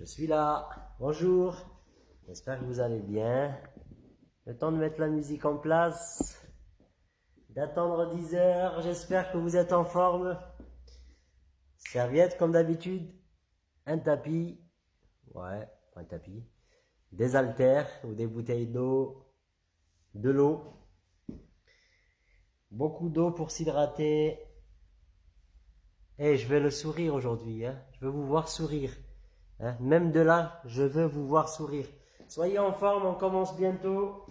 Je suis là. Bonjour. J'espère que vous allez bien. Le temps de mettre la musique en place. D'attendre 10 heures. J'espère que vous êtes en forme. Serviette comme d'habitude. Un tapis. Ouais, pas un tapis. Des haltères ou des bouteilles d'eau. De l'eau. Beaucoup d'eau pour s'hydrater. Et je vais le sourire aujourd'hui. Hein. Je veux vous voir sourire. Hein. Même de là, je veux vous voir sourire. Soyez en forme, on commence bientôt.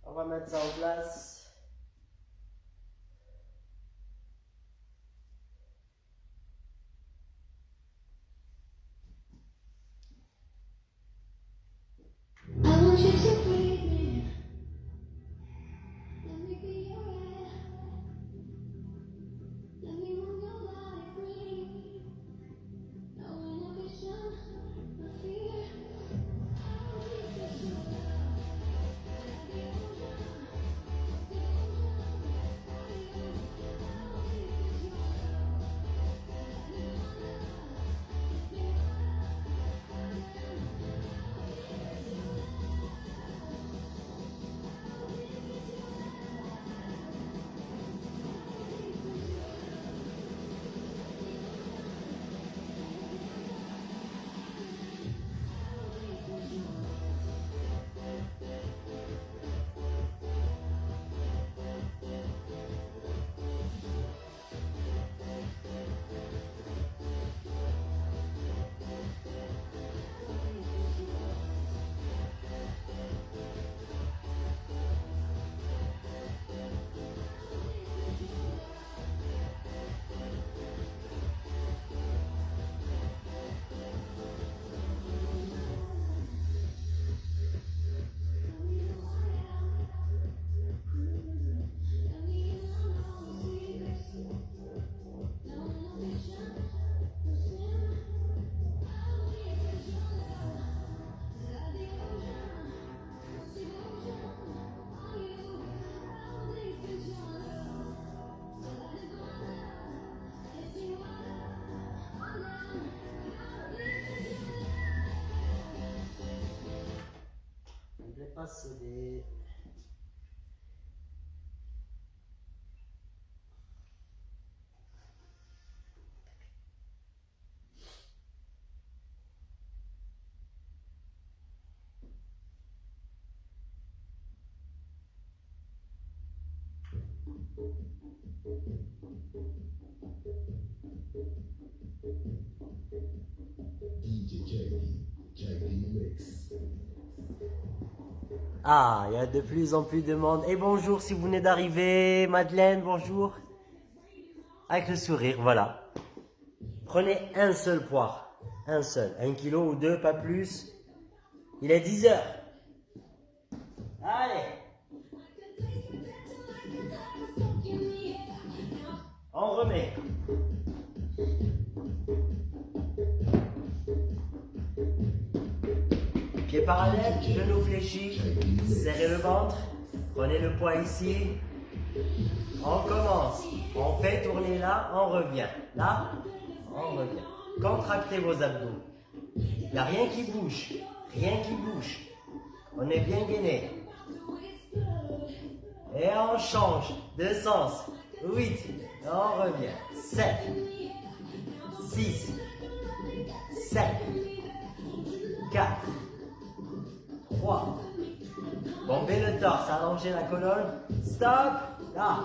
On va mettre ça en place. Des... Ah, il y a de plus en plus de monde. Et bonjour si vous venez d'arriver. Madeleine, bonjour. Avec le sourire, voilà. Prenez un seul poire. Un seul. 1 kilo ou 2, pas plus. Il est 10 heures. Allez. On remet. Pieds parallèles, genoux fléchis, serrez le ventre, prenez le poids ici. On commence, on fait tourner là, on revient. Là, on revient. Contractez vos abdos. Il n'y a rien qui bouge, rien qui bouge. On est bien gainé. Et on change de sens. 8, on revient. 7, 6, 7, 4, 3. Bombez le torse, allongez la colonne. Stop. Là,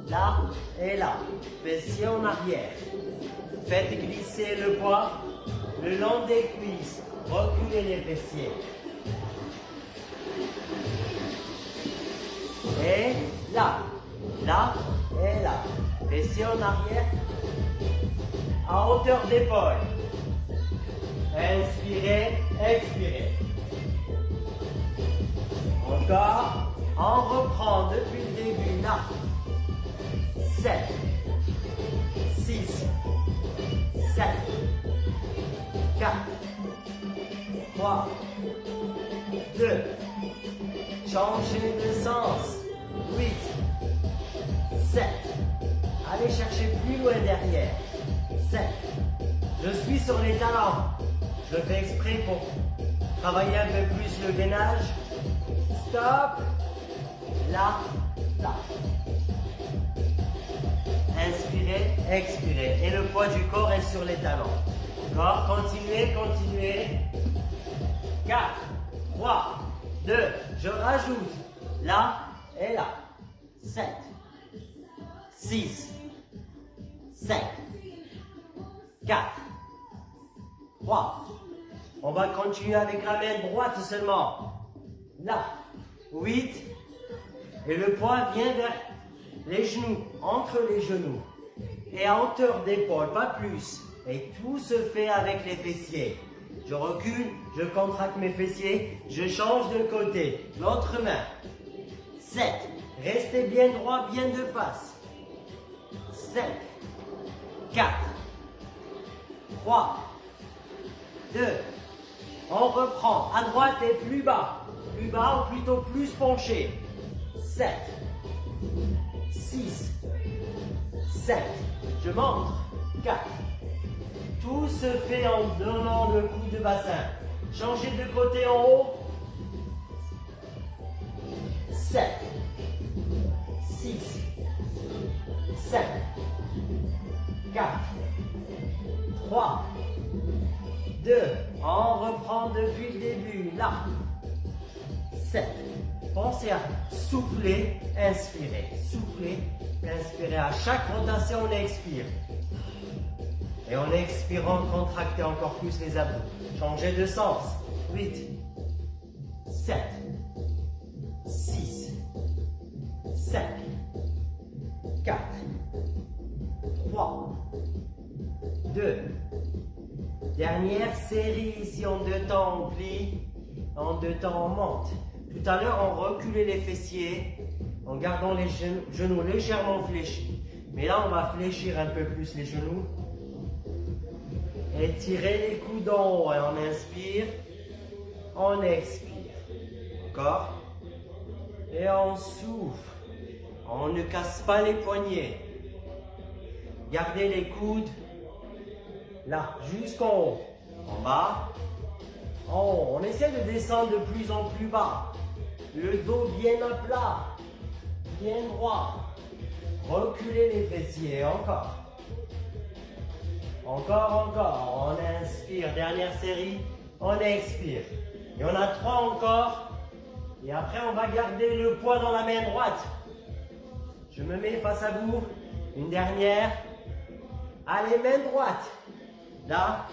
là et là. Fessiers en arrière. Faites glisser le poids le long des cuisses. Reculez les fessiers. Et là, là et là. Fessiers en arrière. À hauteur d'épaule. Inspirez, expirez. Encore, on reprend depuis le début, là. 7, 6, 7, 4, 3, 2, changez de sens. 8, 7, allez chercher plus loin derrière. 7, Je suis sur les talons. Je fais exprès pour travailler un peu plus le gainage. Stop. Là, là. Inspirez, expirez. Et le poids du corps est sur les talons. D'accord? Continuez, continuez. 4, 3, 2. Je rajoute. Là et là. 7, 6, 5, 4, 3. On va continuer avec la main droite seulement. Là. 8. Et le poids vient vers les genoux, entre les genoux. Et à hauteur d'épaule, pas plus. Et tout se fait avec les fessiers. Je recule, je contracte mes fessiers, je change de côté. L'autre main. 7. Restez bien droit, bien de face. 5, 4, 3, 2. On reprend. À droite et plus bas. Plus bas ou plutôt plus penché. 7, 6, 5. Je monte. 4. Tout se fait en donnant le coup de bassin. Changez de côté en haut. 7, 6, 5, 4, 3, 2. On reprend depuis le début. Là. 7. Pensez à souffler, inspirer. Souffler, inspirer. À chaque rotation, on expire. Et en expirant, contractez encore plus les abdos. Changez de sens. 8, 7, 6, 5, 4, 3, 2. Dernière série ici en 2 temps, on plie. En 2 temps, on monte. Tout à l'heure, on reculait les fessiers en gardant les genoux légèrement fléchis. Mais là, on va fléchir un peu plus les genoux. Étirez les coudes en haut et on inspire, on expire. D'accord? Et on souffle. On ne casse pas les poignets. Gardez les coudes là, jusqu'en haut. En bas, en haut. On essaie de descendre de plus en plus bas. Le dos bien à plat, bien droit. Reculez les fessiers, encore. Encore, encore. On inspire. Dernière série. On expire. Et on a 3 encore. Et après, on va garder le poids dans la main droite. Je me mets face à vous. Une dernière. Allez, main droite. Là.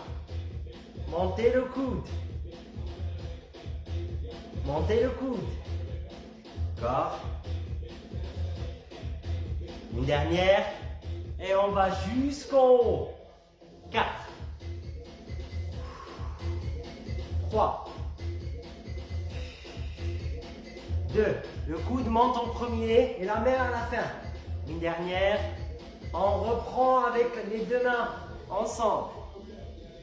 Montez le coude. Montez le coude. Encore. Une dernière. Et on va jusqu'en haut. 4, 3, 2. Le coude monte en premier et la main à la fin. Une dernière. On reprend avec les 2 mains ensemble.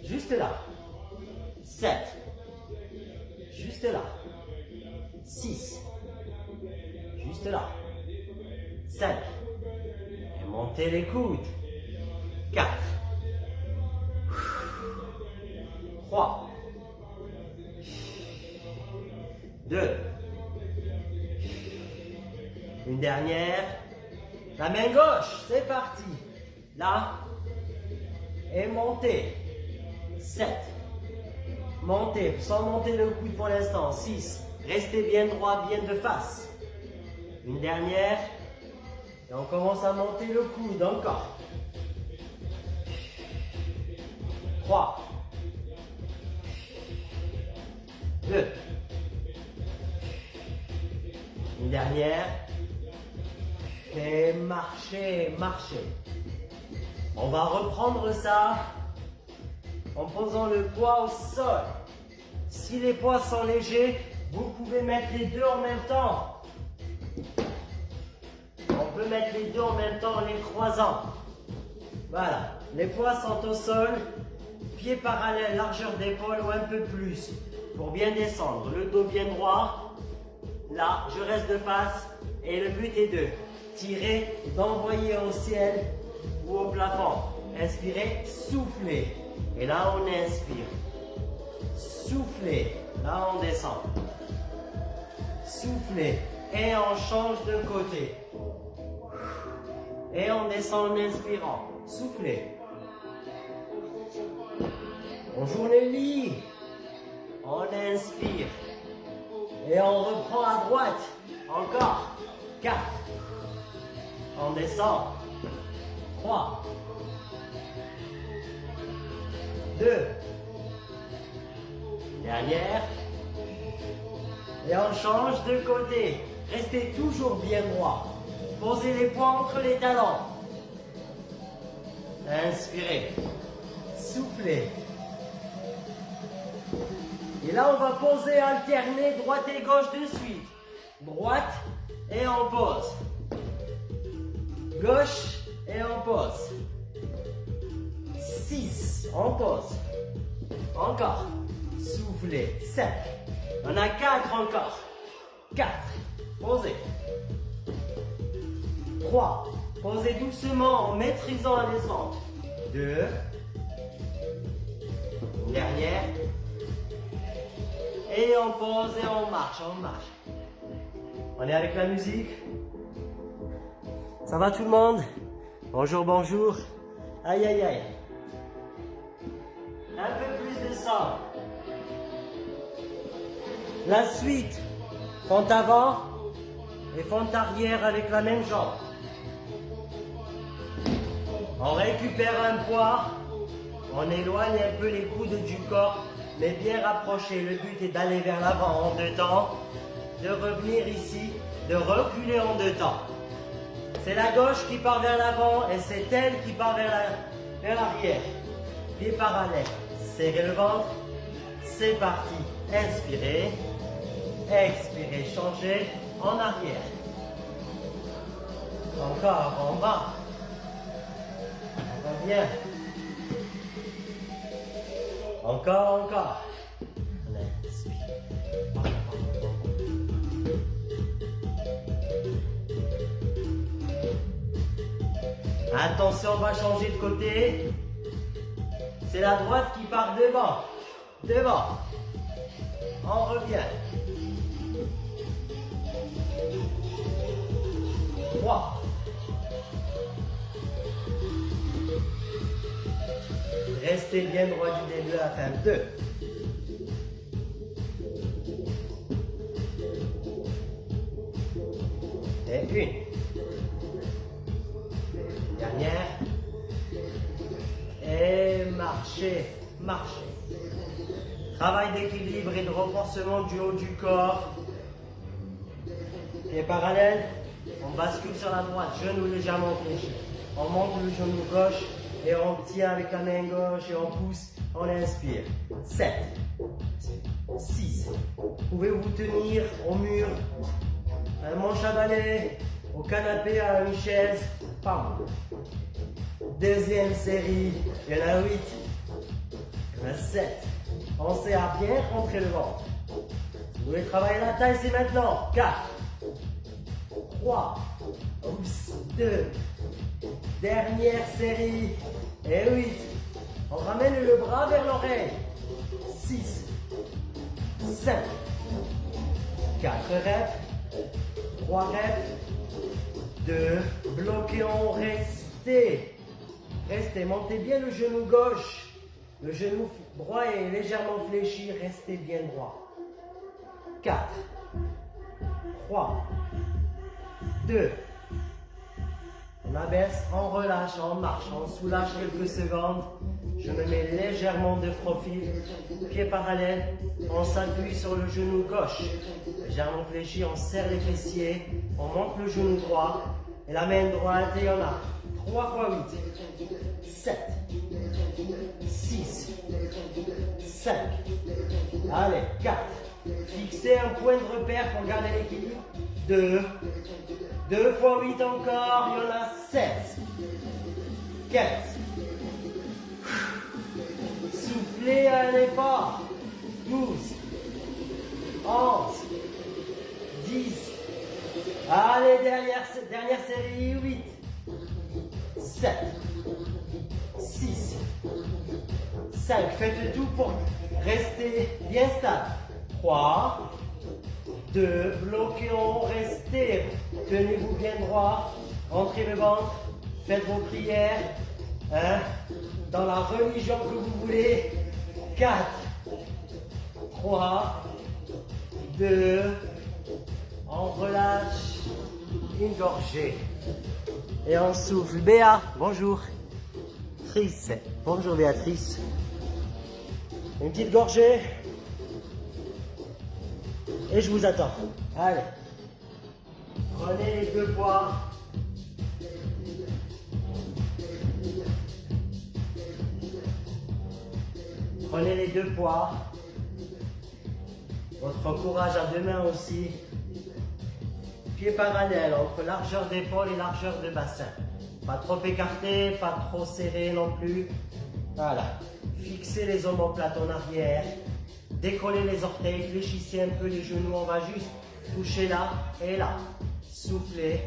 Juste là. 7. Juste là. 6. Juste là. 5. Et montez les coudes. 4. 3, 2, une dernière, la main gauche, c'est parti, là, et montez, 7, montez, sans monter le coude pour l'instant, 6, restez bien droit, bien de face, une dernière, et on commence à monter le coude, encore, 3, 2. Une dernière. Et marchez, marchez. On va reprendre ça en posant le poids au sol. Si les poids sont légers, vous pouvez mettre les 2 en même temps. On peut mettre les 2 en même temps en les croisant. Voilà. Les poids sont au sol. Pieds parallèles, largeur d'épaule ou un peu plus. Pour bien descendre, le dos bien droit, là, je reste de face et le but est de tirer, d'envoyer au ciel ou au plafond. Inspirez, soufflez. Et là, on inspire. Soufflez. Là, on descend. Soufflez. Et on change de côté. Et on descend en inspirant. Soufflez. Bonjour Nelly. On inspire. Et on reprend à droite. Encore. 4. On descend. 3. 2. Dernière. Et on change de côté. Restez toujours bien droit. Posez les poings entre les talons. Inspirez. Soufflez. Et là, on va poser, alterner droite et gauche de suite. Droite et on pose. Gauche et on pose. 6, on pose. Encore. Soufflez. 5. On a 4 encore. 4. Posez. 3. Posez doucement en maîtrisant la descente. 2. Une dernière. Et on pose et on marche, on marche. On est avec la musique. Ça va tout le monde? Bonjour, bonjour. Aïe, aïe, aïe. Un peu plus de sang. La suite. Fente avant et fente arrière avec la même jambe. On récupère un poids. On éloigne un peu les coudes du corps, mais bien rapproché. Le but est d'aller vers l'avant en 2 temps, de revenir ici, de reculer en 2 temps. C'est la gauche qui part vers l'avant et c'est elle qui part vers l'arrière. Pieds parallèles. Serrez le ventre. C'est parti. Inspirez. Expirez. Changez en arrière. Encore en bas. On revient. Encore, encore. On inspire. Attention, on va changer de côté. C'est la droite qui part devant. Devant. On revient. 3. Restez bien droit du début à la fin. 2. Et 1. Dernière. Et marchez, marchez. Travail d'équilibre et de renforcement du haut du corps. Pieds parallèles. On bascule sur la droite, genou légèrement fléchi. On monte le genou gauche et on tient avec la main gauche et on pousse. On inspire. 7. 6. Pouvez-vous tenir au mur, à un manche à balai, au canapé, à une chaise. Pam. Deuxième série. Il y en a 8. Il y en a 7. Pensez à bien rentrer le ventre. Vous devez travailler la taille, c'est maintenant. 4. 3. 2. Dernière série. Et 8. On ramène le bras vers l'oreille. 6. 5. 4 reps. 3 reps. 2. Bloquons. Restez. Restez. Montez bien le genou gauche. Le genou droit est légèrement fléchi. Restez bien droit. 4. 3. 2. On abaisse, on relâche, on marche, on soulage quelques secondes. Je me mets légèrement de profil, pieds parallèles. On s'appuie sur le genou gauche. Légèrement fléchi, on serre les fessiers. On monte le genou droit. Et la main droite, et on a 3 fois 8. 7. 6. 5. Allez, 4. Fixez un point de repère pour garder l'équilibre. 2. 2 fois 8 encore, il y en a 16. 15. Soufflez un effort. 12. 11. 10. Allez, dernière série, 8. 7. 6. 5. Faites tout pour rester bien stable. 3, 2, bloquons, restez. Tenez-vous bien droit. Rentrez le ventre. Faites vos prières. Hein, dans la religion que vous voulez. 4, 3, 2, on relâche. Une gorgée. Et on souffle. Béa, bonjour. Chris, bonjour Béatrice. Une petite gorgée. Et je vous attends. Allez. Prenez les 2 poids. Prenez les 2 poids. Votre courage à 2 mains aussi. Pieds parallèles entre largeur d'épaule et largeur de bassin. Pas trop écarté, pas trop serré non plus. Voilà. Fixez les omoplates en arrière. Décollez les orteils, fléchissez un peu les genoux. On va juste toucher là et là. Soufflez.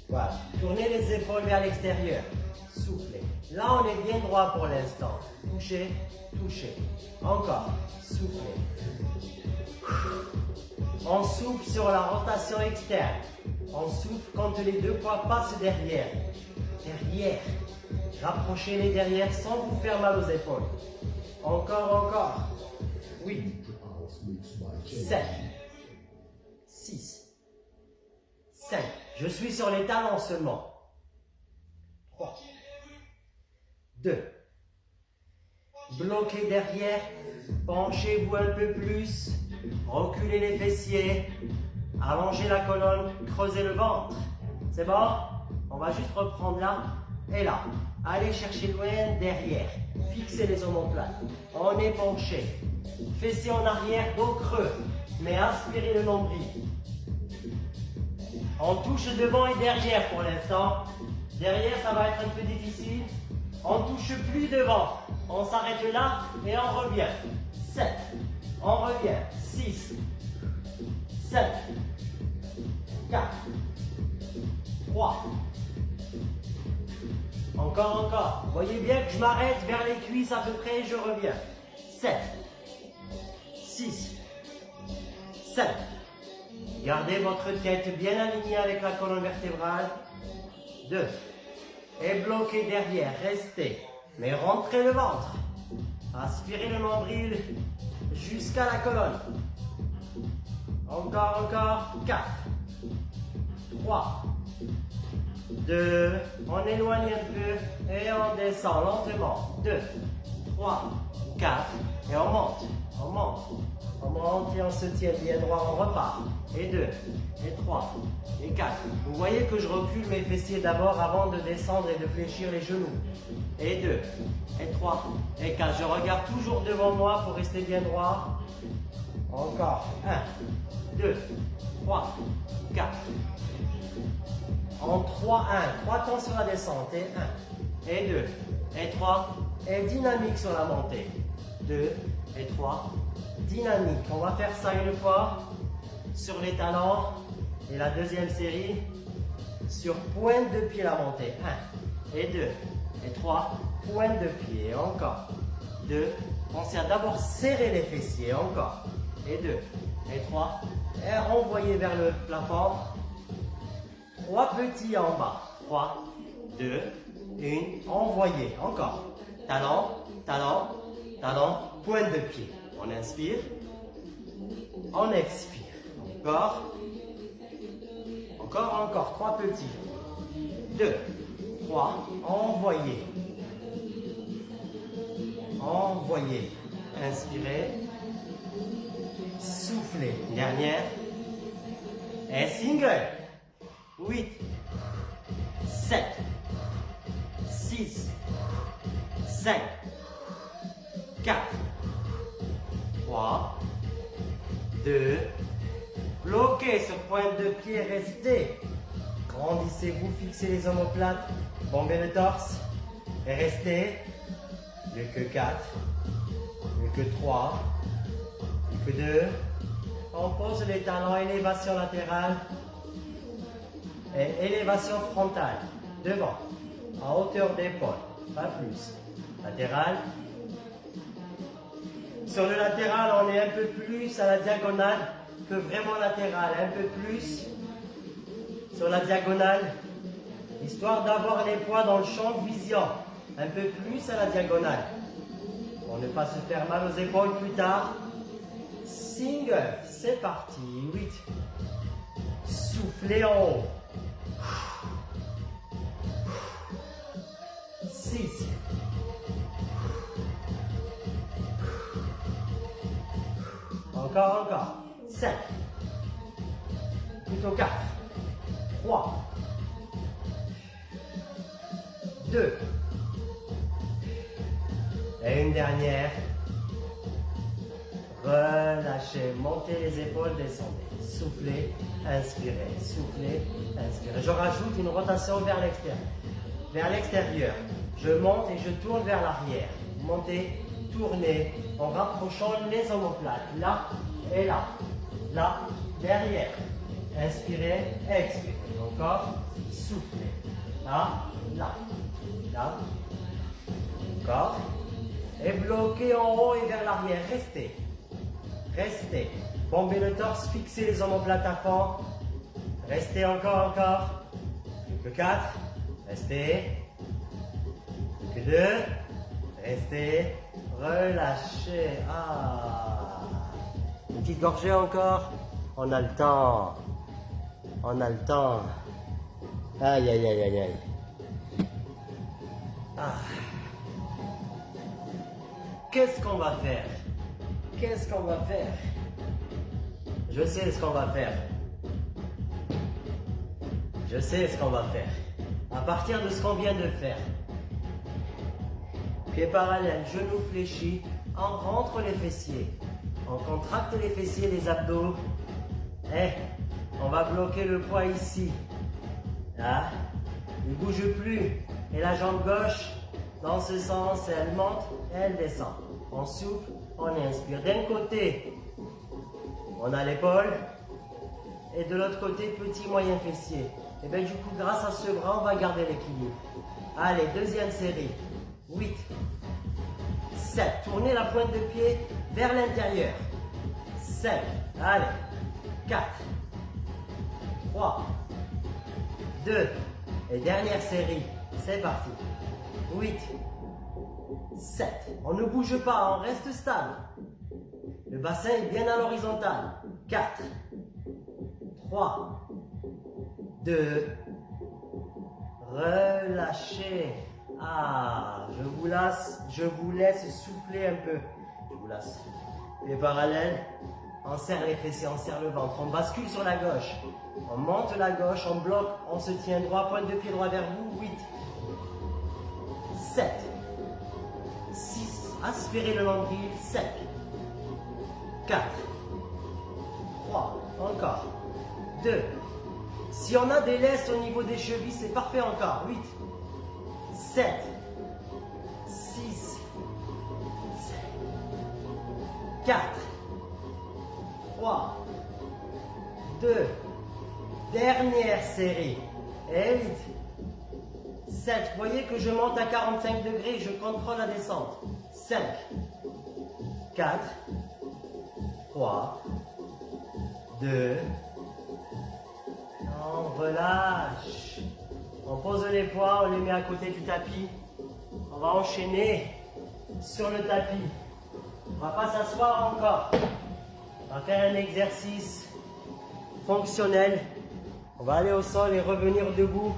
Voilà. Tournez les épaules vers l'extérieur. Soufflez. Là, on est bien droit pour l'instant. Touchez, touchez. Encore. Soufflez. On souffle sur la rotation externe. On souffle quand les 2 poids passent derrière. Derrière. Rapprochez les derrière sans vous faire mal aux épaules. Encore, encore. 8, 7, 6, 5. Je suis sur les talons seulement. 3, 2. Bloquez derrière. Penchez-vous un peu plus. Reculez les fessiers. Allongez la colonne. Creusez le ventre. C'est bon? On va juste reprendre là et là. Allez chercher loin derrière. Fixez les omoplates. On est penché. Fessiers en arrière, dos creux. Mais aspirez le nombril. On touche devant et derrière pour l'instant. Derrière, ça va être un peu difficile. On touche plus devant. On s'arrête là et on revient. 7. On revient. 6. 7. 4. 3. Encore. Voyez bien que je m'arrête vers les cuisses à peu près et je reviens. 7. 6. 7. Gardez votre tête bien alignée avec la colonne vertébrale. 2. Et bloquez derrière. Restez. Mais rentrez le ventre. Aspirez le nombril jusqu'à la colonne. Encore. 4. 3. 2. On éloigne un peu et on descend lentement. 2, 3, 4. Et on monte. On monte et on se tient bien droit. On repart. Et 2, et 3, et 4. Vous voyez que je recule mes fessiers d'abord avant de descendre et de fléchir les genoux. Et 2, et 3, et 4. Je regarde toujours devant moi pour rester bien droit. Encore. 1, 2, 3, 4. En 3, 1. 3 temps sur la descente. Et 1, et 2, et 3. Et dynamique sur la montée. 2, et 3. Dynamique. On va faire ça une fois sur les talons. Et la deuxième série sur pointe de pied la montée. 1, et 2, et 3. Pointe de pied. Encore. 2. Pensez à d'abord serrer les fessiers. Encore. Et 2, et 3. Et renvoyer vers le plafond. 3 petits en bas. 3, 2, 1. Envoyez. Encore. Talon, talon, talon. Pointe de pied. On inspire. On expire. Encore. 3 petits. 2, 3. Envoyez. Inspirez. Soufflez. Dernière. Et single. 8, 7, 6, 5, 4, 3, 2, bloquez sur pointe de pied, restez. Grandissez-vous, fixez les omoplates, bombez le torse et restez. Plus que 4, plus que 3, plus que 2. On pose les talons, élévation latérale. Et élévation frontale, devant, à hauteur d'épaule. pas plus. Latéral. Sur le latéral, on est un peu plus à la diagonale que vraiment latéral. Un peu plus sur la diagonale, histoire d'avoir les poids dans le champ de vision. Un peu plus à la diagonale. Pour ne pas se faire mal aux épaules plus tard. Single, c'est parti. 8. Soufflez en haut. 6. 5. Plutôt 4. 3. 2. Et une dernière. Relâchez, montez les épaules, descendez. Soufflez, inspirez, soufflez, inspirez. Je rajoute une rotation vers l'extérieur. Vers l'extérieur. Je monte et je tourne vers l'arrière. Montez, tournez, en rapprochant les omoplates. Là et là. Là, derrière. Inspirez, expirez. Encore, soufflez. Là, là, là. Encore. Et bloquez en haut et vers l'arrière. Restez. Restez. Bombez le torse, fixez les omoplates à fond. Restez encore. Plus que 4. Restez. Plus que 2. Restez. Relâchez. Ah. Une petite gorgée encore. On a le temps. On a le temps. Aïe, aïe, aïe, aïe, aïe. Ah. Qu'est-ce qu'on va faire? Qu'est-ce qu'on va faire? Je sais ce qu'on va faire. Je sais ce qu'on va faire. À partir de ce qu'on vient de faire. Pieds parallèles, genoux fléchis. On rentre les fessiers. On contracte les fessiers, les abdos. Et on va bloquer le poids ici. Là. Il ne bouge plus. Et la jambe gauche, dans ce sens, elle monte et elle descend. On souffle, on inspire. D'un côté, on a l'épaule. Et de l'autre côté, petit moyen fessier. Et bien du coup, grâce à ce bras, on va garder l'équilibre. Allez, deuxième série. 8. 7. Tournez la pointe de pied vers l'intérieur. 5. Allez. 4. 3. 2. Et dernière série. C'est parti. 8. 7. On ne bouge pas, on reste stable. Le bassin est bien à l'horizontale. 4. 3. 2. Relâchez. Ah, je vous laisse souffler un peu. Je vous laisse. Les parallèles. On serre les fessiers, on serre le ventre. On bascule sur la gauche. On monte la gauche, on bloque, on se tient droit, pointe de pied droit vers vous. 8. 7. 6. Aspirez le nombril. 5. 4. 3. Encore. 2. Si on a des laisses au niveau des chevilles, c'est parfait encore. 8. 7. 6. 4. 3. 2. Dernière série. Et 8. 7. Vous voyez que je monte à 45 degrés, je contrôle la descente. 5. 4. 3. 2. On relâche. On pose les poids, on les met à côté du tapis. On va enchaîner sur le tapis. On ne va pas s'asseoir encore. On va faire un exercice fonctionnel. On va aller au sol et revenir debout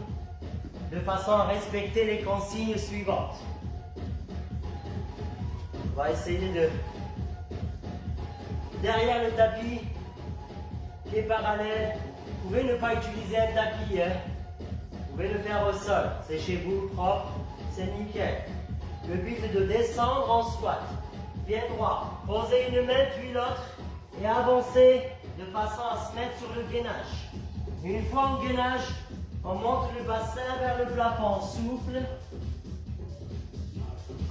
de façon à respecter les consignes suivantes. On va essayer de... Derrière le tapis, pieds parallèles. Vous pouvez ne pas utiliser un tapis. Vous pouvez le faire au sol. C'est chez vous, propre. C'est nickel. Le but est de descendre en squat. Pied droit. Posez une main puis l'autre. Et avancez de façon à se mettre sur le gainage. Une fois en gainage, on monte le bassin vers le plafond. On souffle.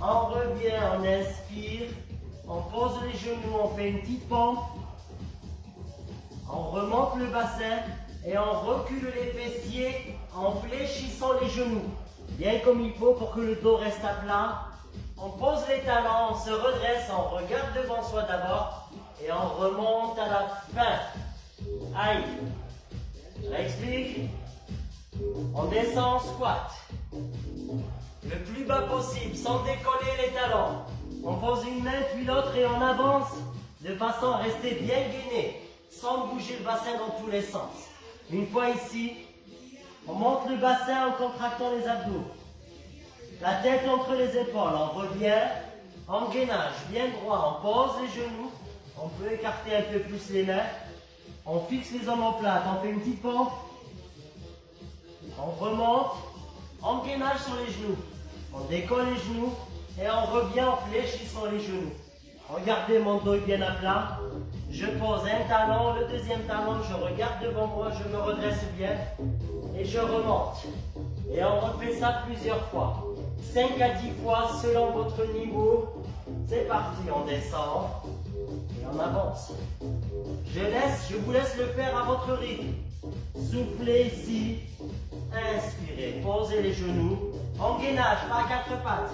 On revient, on inspire. On pose les genoux, on fait une petite pompe. On remonte le bassin et on recule les fessiers en fléchissant les genoux. bien comme il faut pour que le dos reste à plat. On pose les talons, on se redresse, on regarde devant soi d'abord et on remonte à la fin. Aïe. Je réexplique. On descend en squat. Le plus bas possible, sans décoller les talons. On pose une main puis l'autre et on avance de façon à rester bien gainé, sans bouger le bassin dans tous les sens. Une fois ici, on monte le bassin en contractant les abdos. La tête entre les épaules, on revient en gainage, bien droit, on pose les genoux, on peut écarter un peu plus les mains, on fixe les omoplates, on fait une petite pompe, on remonte en gainage sur les genoux, on décolle les genoux et on revient en fléchissant les genoux. Regardez, mon dos est bien à plat, je pose un talon, le deuxième talon, je regarde devant moi, je me redresse bien et je remonte. Et on refait ça plusieurs fois. 5 à 10 fois selon votre niveau. C'est parti, on descend et on avance. Je vous laisse le faire à votre rythme. Soufflez ici, inspirez, posez les genoux, en gainage, pas à quatre pattes.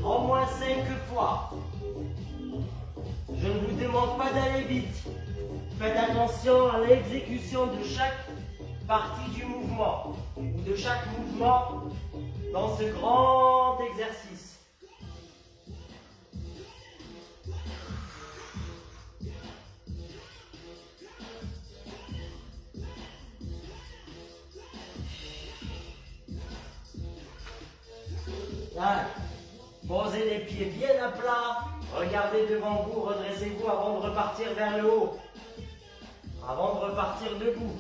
Au moins 5 fois. Je ne vous demande pas d'aller vite. Faites attention à l'exécution de chaque partie du mouvement ou de chaque mouvement dans ce grand exercice. Allez. Posez les pieds bien à plat, regardez devant vous, redressez-vous avant de repartir vers le haut, avant de repartir debout.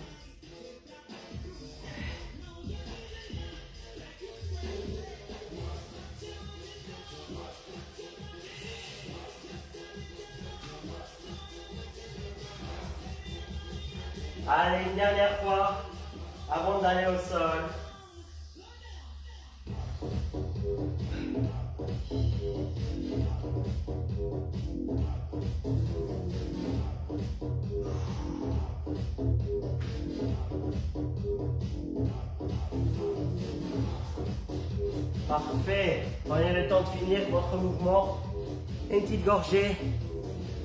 Allez, une dernière fois, avant d'aller au sol. Parfait. Prenez le temps de finir votre mouvement. Une petite gorgée.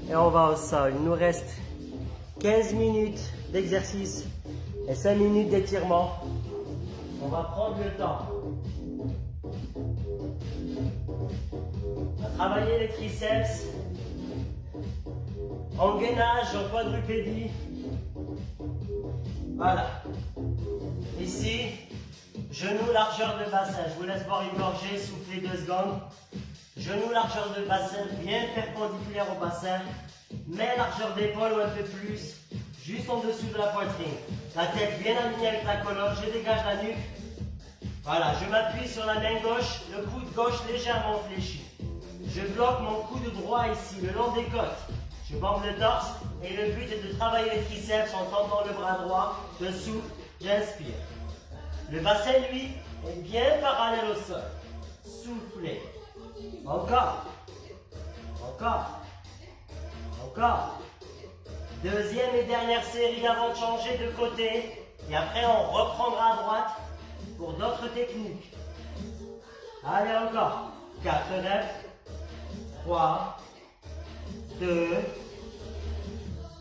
Et on va au sol. Il nous reste 15 minutes d'exercice et 5 minutes d'étirement. On va prendre le temps. On va travailler les triceps. En gainage, en quadrupédie. Voilà. Ici, genou, largeur de bassin. Je vous laisse boire une gorgée, souffler 2 secondes. Genou, largeur de bassin, bien perpendiculaire au bassin. Main, largeur d'épaule ou un peu plus, juste en dessous de la poitrine. La tête bien alignée avec la colonne, je dégage la nuque. Voilà, je m'appuie sur la main gauche, le coude gauche légèrement fléchi. Je bloque mon coude droit ici, le long des côtes. Je bombe le torse et le but est de travailler les triceps en tendant le bras droit. Je souffle, j'inspire. Le bassin, lui, est bien parallèle au sol. Soufflez. Encore. Encore. Encore. Deuxième et dernière série avant de changer de côté. Et après, on reprendra à droite pour d'autres techniques. Allez, encore. 4 reps. 3. 2.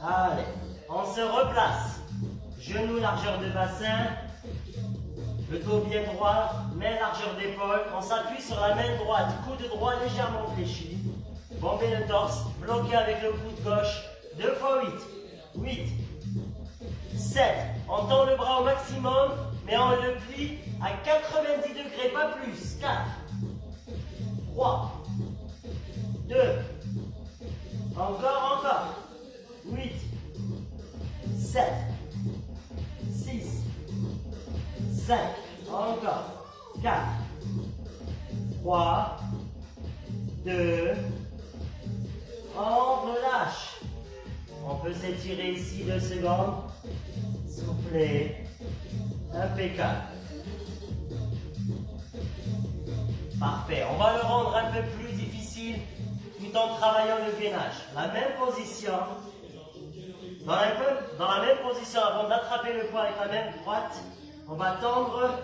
Allez. On se replace. Genoux, largeur de bassin. Le dos bien droit. Main, largeur d'épaule. On s'appuie sur la main droite. Coude droit légèrement fléchi. Bombez le torse. Bloquez avec le coude gauche. 2 fois 8. 8. 7. On tend le bras au maximum, mais on le plie à 90 degrés, pas plus. 4. 3. 2. Encore. 8. 7. 6. 5. Encore. 4. 3. 2. On relâche. On peut s'étirer ici 2 secondes. Souffler. Impeccable. Parfait. On va le rendre un peu plus difficile tout en travaillant le gainage. La même position. Dans la même position, avant d'attraper le poids avec la main droite, on va tendre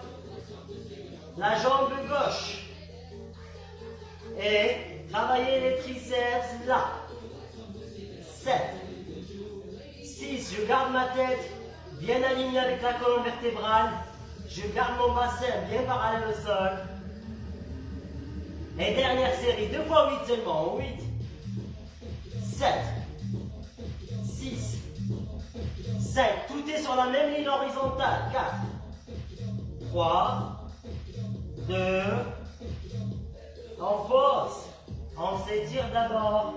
la jambe gauche. Et travailler les triceps là. 7. 6. Je garde ma tête bien alignée avec la colonne vertébrale. Je garde mon bassin bien parallèle au sol. Et dernière série, 2 fois 8 seulement. 8, 7, 6, 5. Tout est sur la même ligne horizontale. 4, 3, 2. On pause. On s'étire d'abord.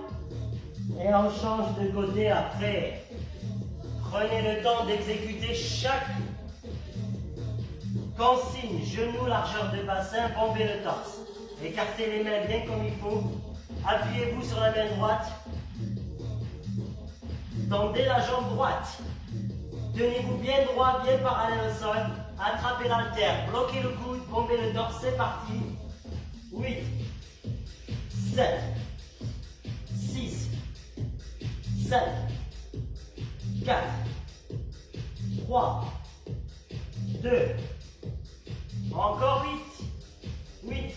Et on change de côté après. Prenez le temps d'exécuter chaque consigne. Genoux, largeur de bassin, bombez le torse. Écartez les mains bien comme il faut. Appuyez-vous sur la main droite. Tendez la jambe droite. Tenez-vous bien droit, bien parallèle au sol. Attrapez l'haltère. Bloquez le coude, bombez le torse. C'est parti. 8, 7, 6, 5, 4, 3, 2. Encore 8, 8,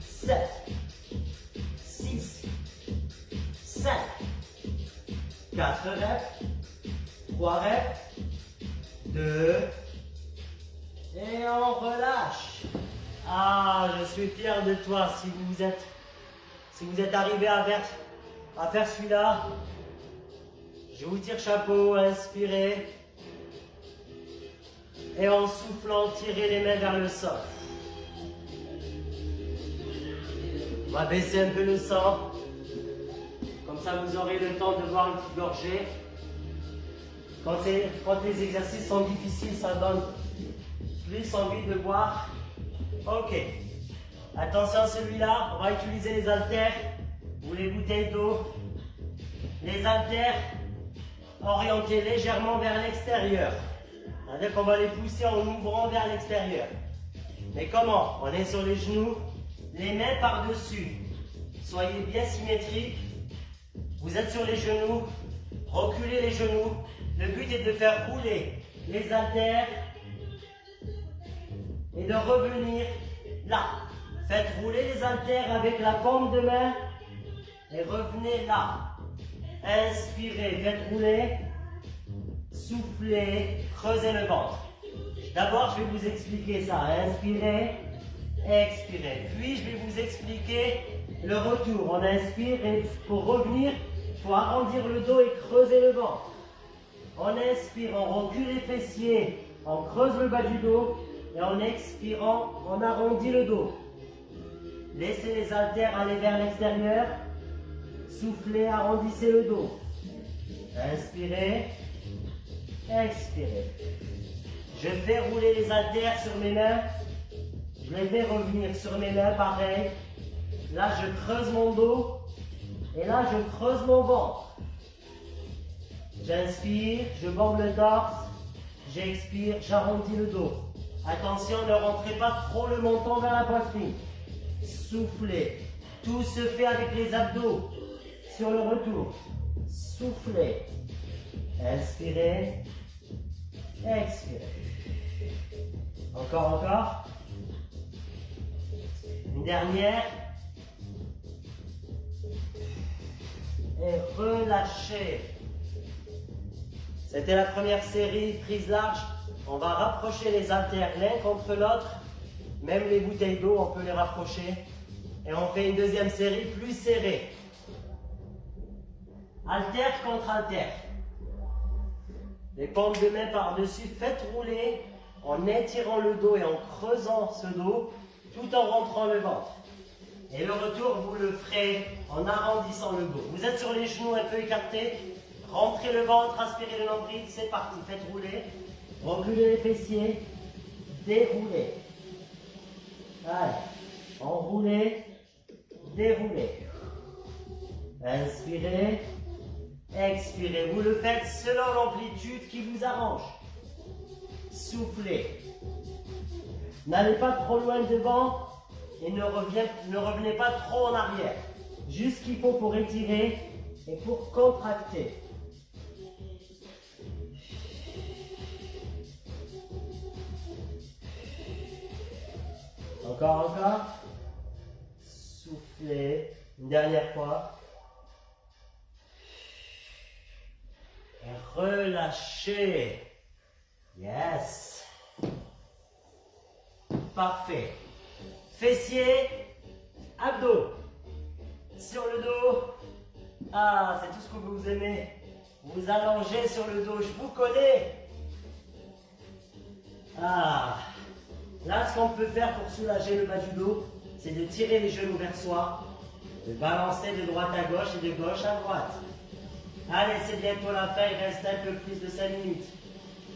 7, 6, 5, 4 reps, 3 reps, 2, et on relâche. Ah, je suis fier de toi si vous êtes arrivé à faire celui-là. Je vous tire chapeau, inspirez. Et en soufflant, tirez les mains vers le sol. On va baisser un peu le sang. Comme ça, vous aurez le temps de boire une petite gorgée. Quand les exercices sont difficiles, ça donne plus envie de boire. Ok. Attention à celui-là. On va utiliser les haltères ou les bouteilles d'eau. Les haltères orientés légèrement vers l'extérieur. C'est-à-dire qu'on va les pousser en ouvrant vers l'extérieur. Mais comment? On est sur les genoux, les mains par-dessus. Soyez bien symétriques. Vous êtes sur les genoux, reculez les genoux. Le but est de faire rouler les haltères et de revenir là. Faites rouler les haltères avec la paume de main et revenez là. Inspirez, faites rouler. Soufflez, creusez le ventre. D'abord, je vais vous expliquer ça. Inspirez, expirez. Puis, je vais vous expliquer le retour. On inspire et pour revenir, il faut arrondir le dos et creuser le ventre. On inspire, on recule les fessiers, on creuse le bas du dos et en expirant, on arrondit le dos. Laissez les haltères aller vers l'extérieur. Soufflez, arrondissez le dos. Inspirez. Expirez. Je fais rouler les haltères sur mes mains. Je les fais revenir sur mes mains, pareil. Là, je creuse mon dos. Et là, je creuse mon ventre. J'inspire, je bombe le torse. J'expire, j'arrondis le dos. Attention, ne rentrez pas trop le menton vers la poitrine. Soufflez. Tout se fait avec les abdos. Sur le retour. Soufflez. Inspirez. Expirez. Encore. Une dernière. Et relâchez. C'était la première série, prise large. On va rapprocher les haltères l'un contre l'autre. Même les bouteilles d'eau, on peut les rapprocher. Et on fait une deuxième série plus serrée. Haltère contre haltère. Les paumes de main par-dessus, faites rouler en étirant le dos et en creusant ce dos, tout en rentrant le ventre. Et le retour, vous le ferez en arrondissant le dos. Vous êtes sur les genoux un peu écartés, rentrez le ventre, aspirez le nombril, c'est parti, faites rouler. Reculez les fessiers, déroulez. Allez, enroulez, déroulez. Inspirez. Expirez, vous le faites selon l'amplitude qui vous arrange. Soufflez. N'allez pas trop loin devant, et ne revenez pas trop en arrière. Juste ce qu'il faut pour étirer et pour contracter. Encore, encore. Soufflez. Une dernière fois. Et relâchez. Yes. Parfait. Fessiers, abdos. Sur le dos. Ah, c'est tout ce que vous aimez. Vous allongez sur le dos. Je vous connais. Ah. Là, ce qu'on peut faire pour soulager le bas du dos, c'est de tirer les genoux vers soi, de balancer de droite à gauche et de gauche à droite. Allez, c'est bientôt la fin, il reste un peu plus de 5 minutes.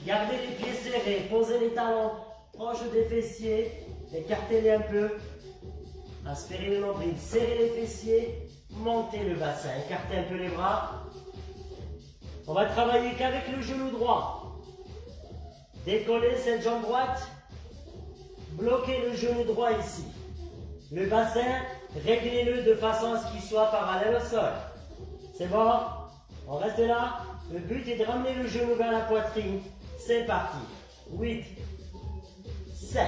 Gardez les pieds serrés, posez les talons proches des fessiers, écartez-les un peu, aspirez le nombril, serrez les fessiers, montez le bassin, écartez un peu les bras. On va travailler qu'avec le genou droit. Décollez cette jambe droite. Bloquez le genou droit ici. Le bassin, réglez-le de façon à ce qu'il soit parallèle au sol. C'est bon? On reste là. Le but est de ramener le genou vers la poitrine. C'est parti. 8, 7,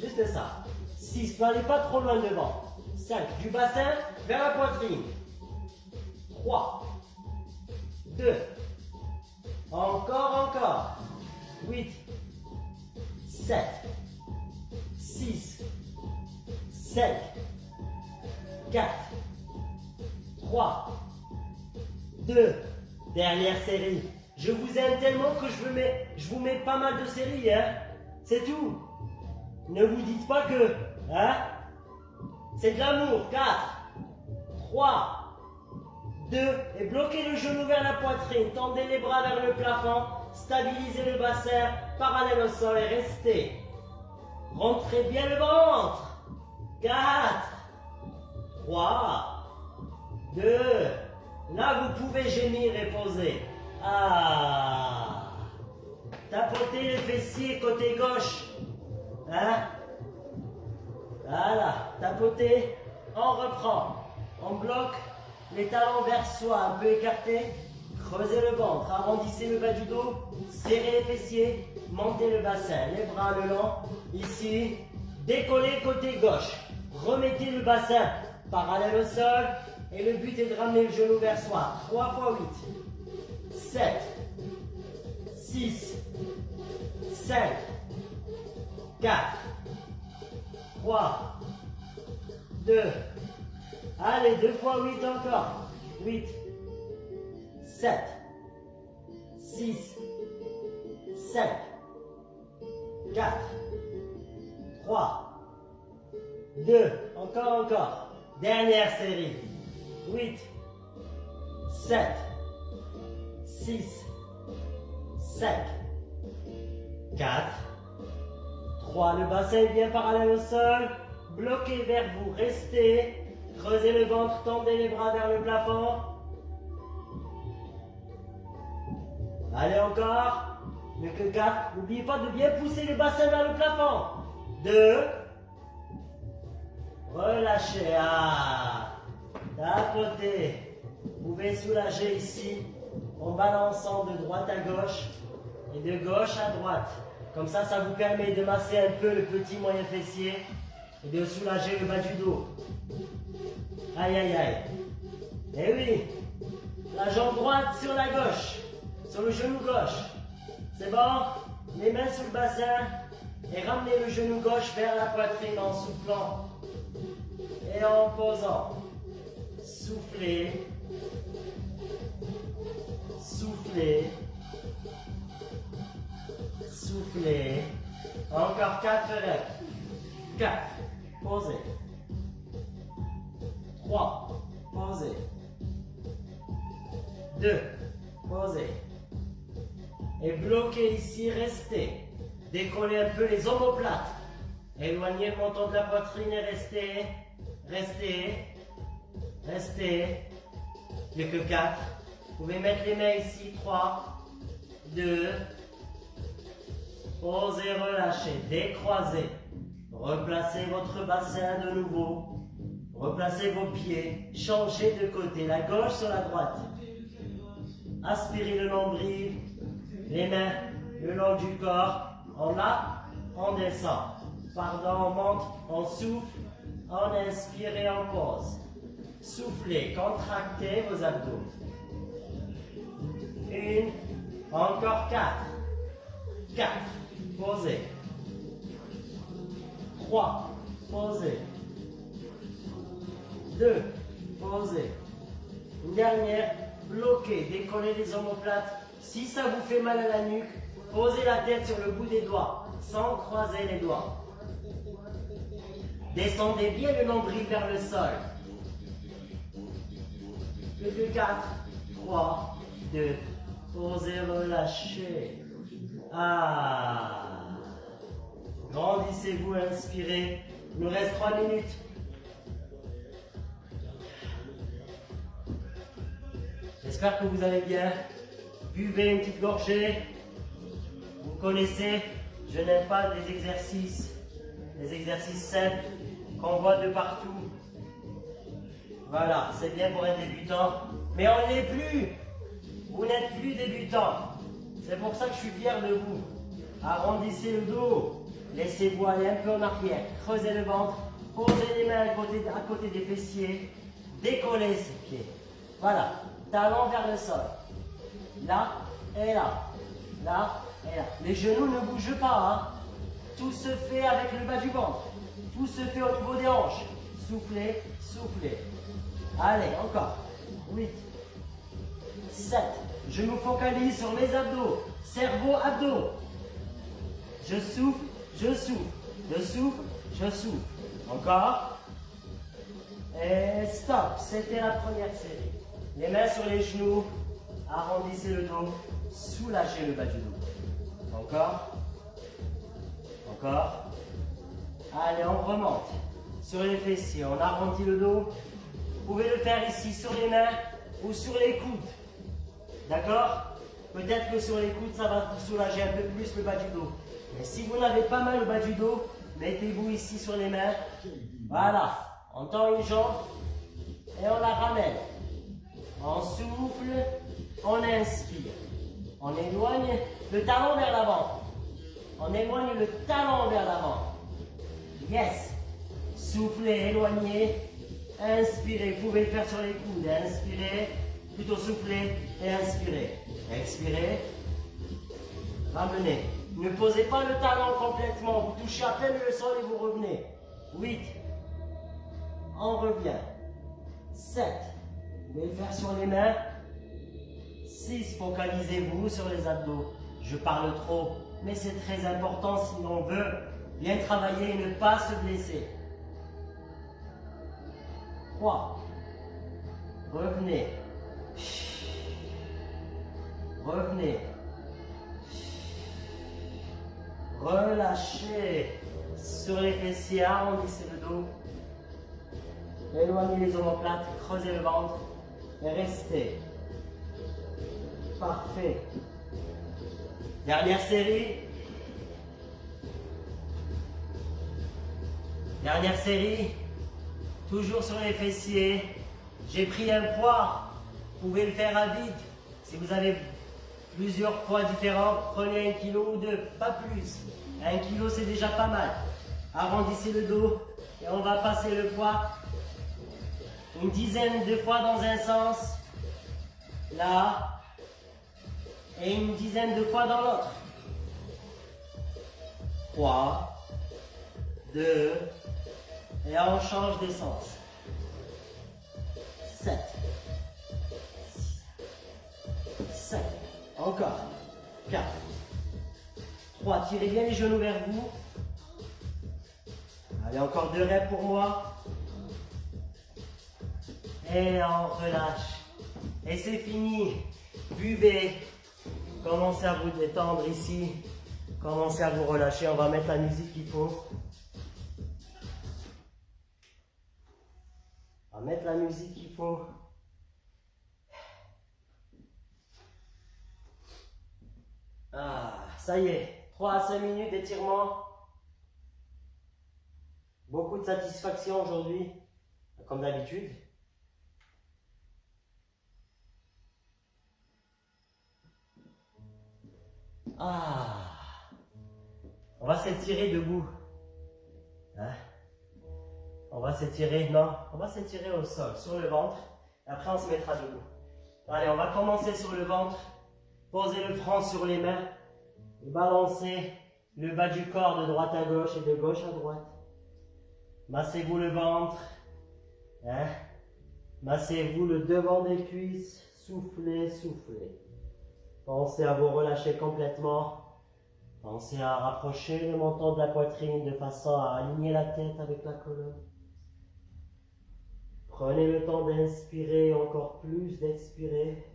juste ça. 6, n'allez pas trop loin devant. 5, du bassin vers la poitrine. 3, 2, encore. 8, 7, 6, 5, 4, 3, 2, dernière série. Je vous aime tellement que je vous mets pas mal de séries, hein. C'est tout. Ne vous dites pas que, hein. C'est de l'amour. 4, 3, 2, et bloquez le genou vers la poitrine. Tendez les bras vers le plafond. Stabilisez le bassin parallèle au sol et restez. Rentrez bien le ventre. 4, 3, 2. Là, vous pouvez gémir et poser. Ah. Tapotez les fessiers côté gauche. Hein? Voilà. Tapotez. On reprend. On bloque les talons vers soi, un peu écartés. Creusez le ventre. Arrondissez le bas du dos. Serrez les fessiers. Montez le bassin. Les bras le long. Ici. Décollez côté gauche. Remettez le bassin parallèle au sol. Et le but est de ramener le genou vers soi. 3 fois 8. 7. 6. 5. 4. 3. 2. Allez, 2 fois 8 encore. 8. 7. 6. 5. 4. 3. 2. Encore. Dernière série. 8. 7. 6. 5. 4. 3. Le bassin est bien parallèle au sol. Bloquez vers vous. Restez. Creusez le ventre. Tendez les bras vers le plafond. Allez encore. Mieux que 4. N'oubliez pas de bien pousser le bassin vers le plafond. 2. Relâchez. Ah. Tapotez. Vous pouvez soulager ici en balançant de droite à gauche et de gauche à droite. Comme ça, ça vous permet de masser un peu le petit moyen fessier et de soulager le bas du dos. Aïe, aïe, aïe. Eh oui. La jambe droite sur la gauche. Sur le genou gauche. C'est bon? Les mains sur le bassin et ramenez le genou gauche vers la poitrine en soufflant et en posant. Soufflez. Soufflez. Soufflez. Encore 4 reps. 4. Posez. 3. Posez. 2. Posez. Et bloquez ici, restez. Décollez un peu les omoplates. Éloignez le menton de la poitrine et restez. Restez. Restez. Plus que 4. Vous pouvez mettre les mains ici. 3, 2. Posez, relâchez. Décroisez. Replacez votre bassin de nouveau. Replacez vos pieds. Changez de côté, la gauche sur la droite. Aspirez le nombril. Les mains le long du corps. On a, on descend. Pardon, on monte, on souffle. On inspire et on pose. Soufflez, contractez vos abdos. 1, encore 4. 4, posez. 3, posez. 2, posez. Une dernière, bloquez, décollez les omoplates. Si ça vous fait mal à la nuque, posez la tête sur le bout des doigts, sans croiser les doigts. Descendez bien le nombril vers le sol. Plus que 4, 3, 2, posez, relâchez. Ah. Grandissez-vous, inspirez. Il nous reste 3 minutes. J'espère que vous allez bien. Buvez une petite gorgée. Vous connaissez, je n'aime pas les exercices simples qu'on voit de partout. Voilà, c'est bien pour un débutant, mais on ne l'est plus. Vous n'êtes plus débutant. C'est pour ça que je suis fier de vous. Arrondissez le dos, laissez-vous aller un peu en arrière, creusez le ventre, posez les mains à côté des fessiers, décollez ses pieds. Voilà, talons vers le sol. Là et là, là et là. Les genoux ne bougent pas, hein. Tout se fait avec le bas du ventre. Tout se fait au niveau des hanches. Soufflez, soufflez. Allez, encore. 8, 7. Je me focalise sur mes abdos. Cerveau, abdos. Je souffle, je souffle. Je souffle, je souffle. Encore. Et stop. C'était la première série. Les mains sur les genoux. Arrondissez le dos. Soulagez le bas du dos. Encore. Encore. Allez, on remonte. Sur les fessiers, on arrondit le dos. Vous pouvez le faire ici sur les mains ou sur les coudes. D'accord? Peut-être que sur les coudes, ça va vous soulager un peu plus le bas du dos. Mais si vous n'avez pas mal au bas du dos, mettez-vous ici sur les mains. Voilà. On tend une jambe et on la ramène. On souffle, on inspire. On éloigne le talon vers l'avant. On éloigne le talon vers l'avant. Yes. Soufflez, éloignez. Inspirez. Vous pouvez le faire sur les coudes. Inspirez. Plutôt soufflez et inspirez. Expirez. Ramenez. Ne posez pas le talon complètement. Vous touchez à peine le sol et vous revenez. 8. On revient. 7. Vous pouvez le faire sur les mains. 6. Focalisez-vous sur les abdos. Je parle trop, mais c'est très important si l'on veut bien travailler et ne pas se blesser. 3. Revenez. Revenez. Relâchez sur les fessiers, arrondissez le dos. Éloignez les omoplates, creusez le ventre et restez. Parfait. Dernière série. Dernière série. Toujours sur les fessiers. J'ai pris un poids. Vous pouvez le faire à vide. Si vous avez plusieurs poids différents, prenez 1 kilo ou 2, pas plus. 1 kilo, c'est déjà pas mal. Arrondissez le dos et on va passer le poids une dizaine de fois dans un sens. Là. Et une dizaine de fois dans l'autre. 3, 2, et on change de sens. 7, 6, 5, encore. 4, 3, tirez bien les genoux vers vous. Allez, encore 2 reps pour moi. Et on relâche. Et c'est fini. Buvez. Commencez à vous détendre ici. Commencez à vous relâcher. On va mettre la musique qu'il faut. On va mettre la musique qu'il faut. Ah, ça y est. 3 à 5 minutes d'étirement. Beaucoup de satisfaction aujourd'hui, comme d'habitude. Ah, on va s'étirer debout. Hein? On va s'étirer, non, on va s'étirer au sol, sur le ventre. Et après, on se mettra debout. Allez, on va commencer sur le ventre. Posez le front sur les mains. Et balancez le bas du corps de droite à gauche et de gauche à droite. Massez-vous le ventre. Hein? Massez-vous le devant des cuisses. Soufflez, soufflez. Pensez à vous relâcher complètement. Pensez à rapprocher le menton de la poitrine de façon à aligner la tête avec la colonne. Prenez le temps d'inspirer, encore plus d'expirer.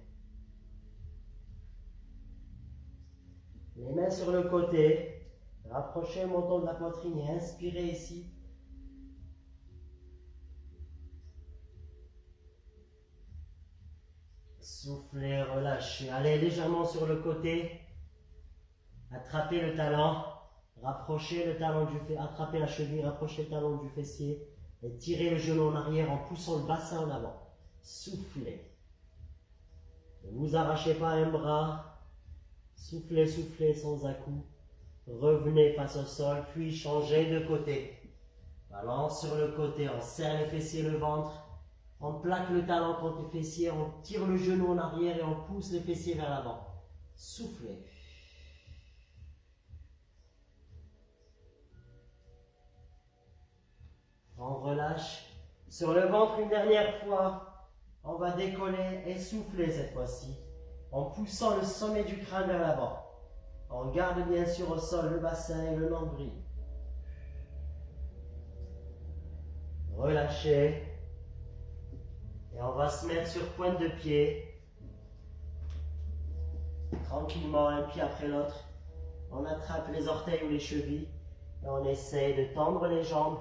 Les mains sur le côté. Rapprochez le menton de la poitrine et inspirez ici. Soufflez, relâchez. Allez légèrement sur le côté. Attrapez le talon. Rapprochez le talon du fessier. Attrapez la cheville, rapprochez le talon du fessier. Et tirez le genou en arrière en poussant le bassin en avant. Soufflez. Ne vous arrachez pas un bras. Soufflez, soufflez sans à-coups. Revenez face au sol, puis changez de côté. Balance sur le côté, on serre les fessiers, le ventre. On plaque le talon contre les fessiers, on tire le genou en arrière et on pousse les fessiers vers l'avant. Soufflez. On relâche. Sur le ventre une dernière fois, on va décoller et souffler cette fois-ci, en poussant le sommet du crâne vers l'avant. On garde bien sûr au sol le bassin et le nombril. Relâchez. Et on va se mettre sur pointe de pied. Tranquillement, un pied après l'autre. On attrape les orteils ou les chevilles. Et on essaye de tendre les jambes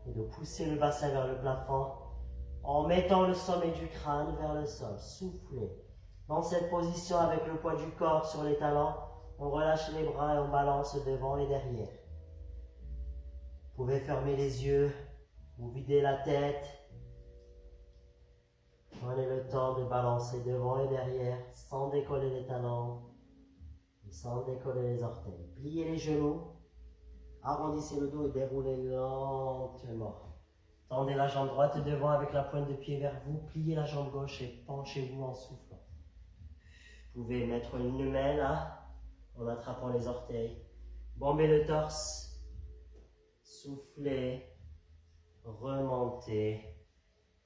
et de pousser le bassin vers le plafond en mettant le sommet du crâne vers le sol. Soufflez. Dans cette position, avec le poids du corps sur les talons, on relâche les bras et on balance devant et derrière. Vous pouvez fermer les yeux, vous videz la tête. Prenez le temps de balancer devant et derrière sans décoller les talons et sans décoller les orteils. Pliez les genoux, arrondissez le dos et déroulez lentement. Tendez la jambe droite devant avec la pointe de pied vers vous, pliez la jambe gauche et penchez-vous en soufflant. Vous pouvez mettre une main là, en attrapant les orteils. Bombez le torse, soufflez, remontez.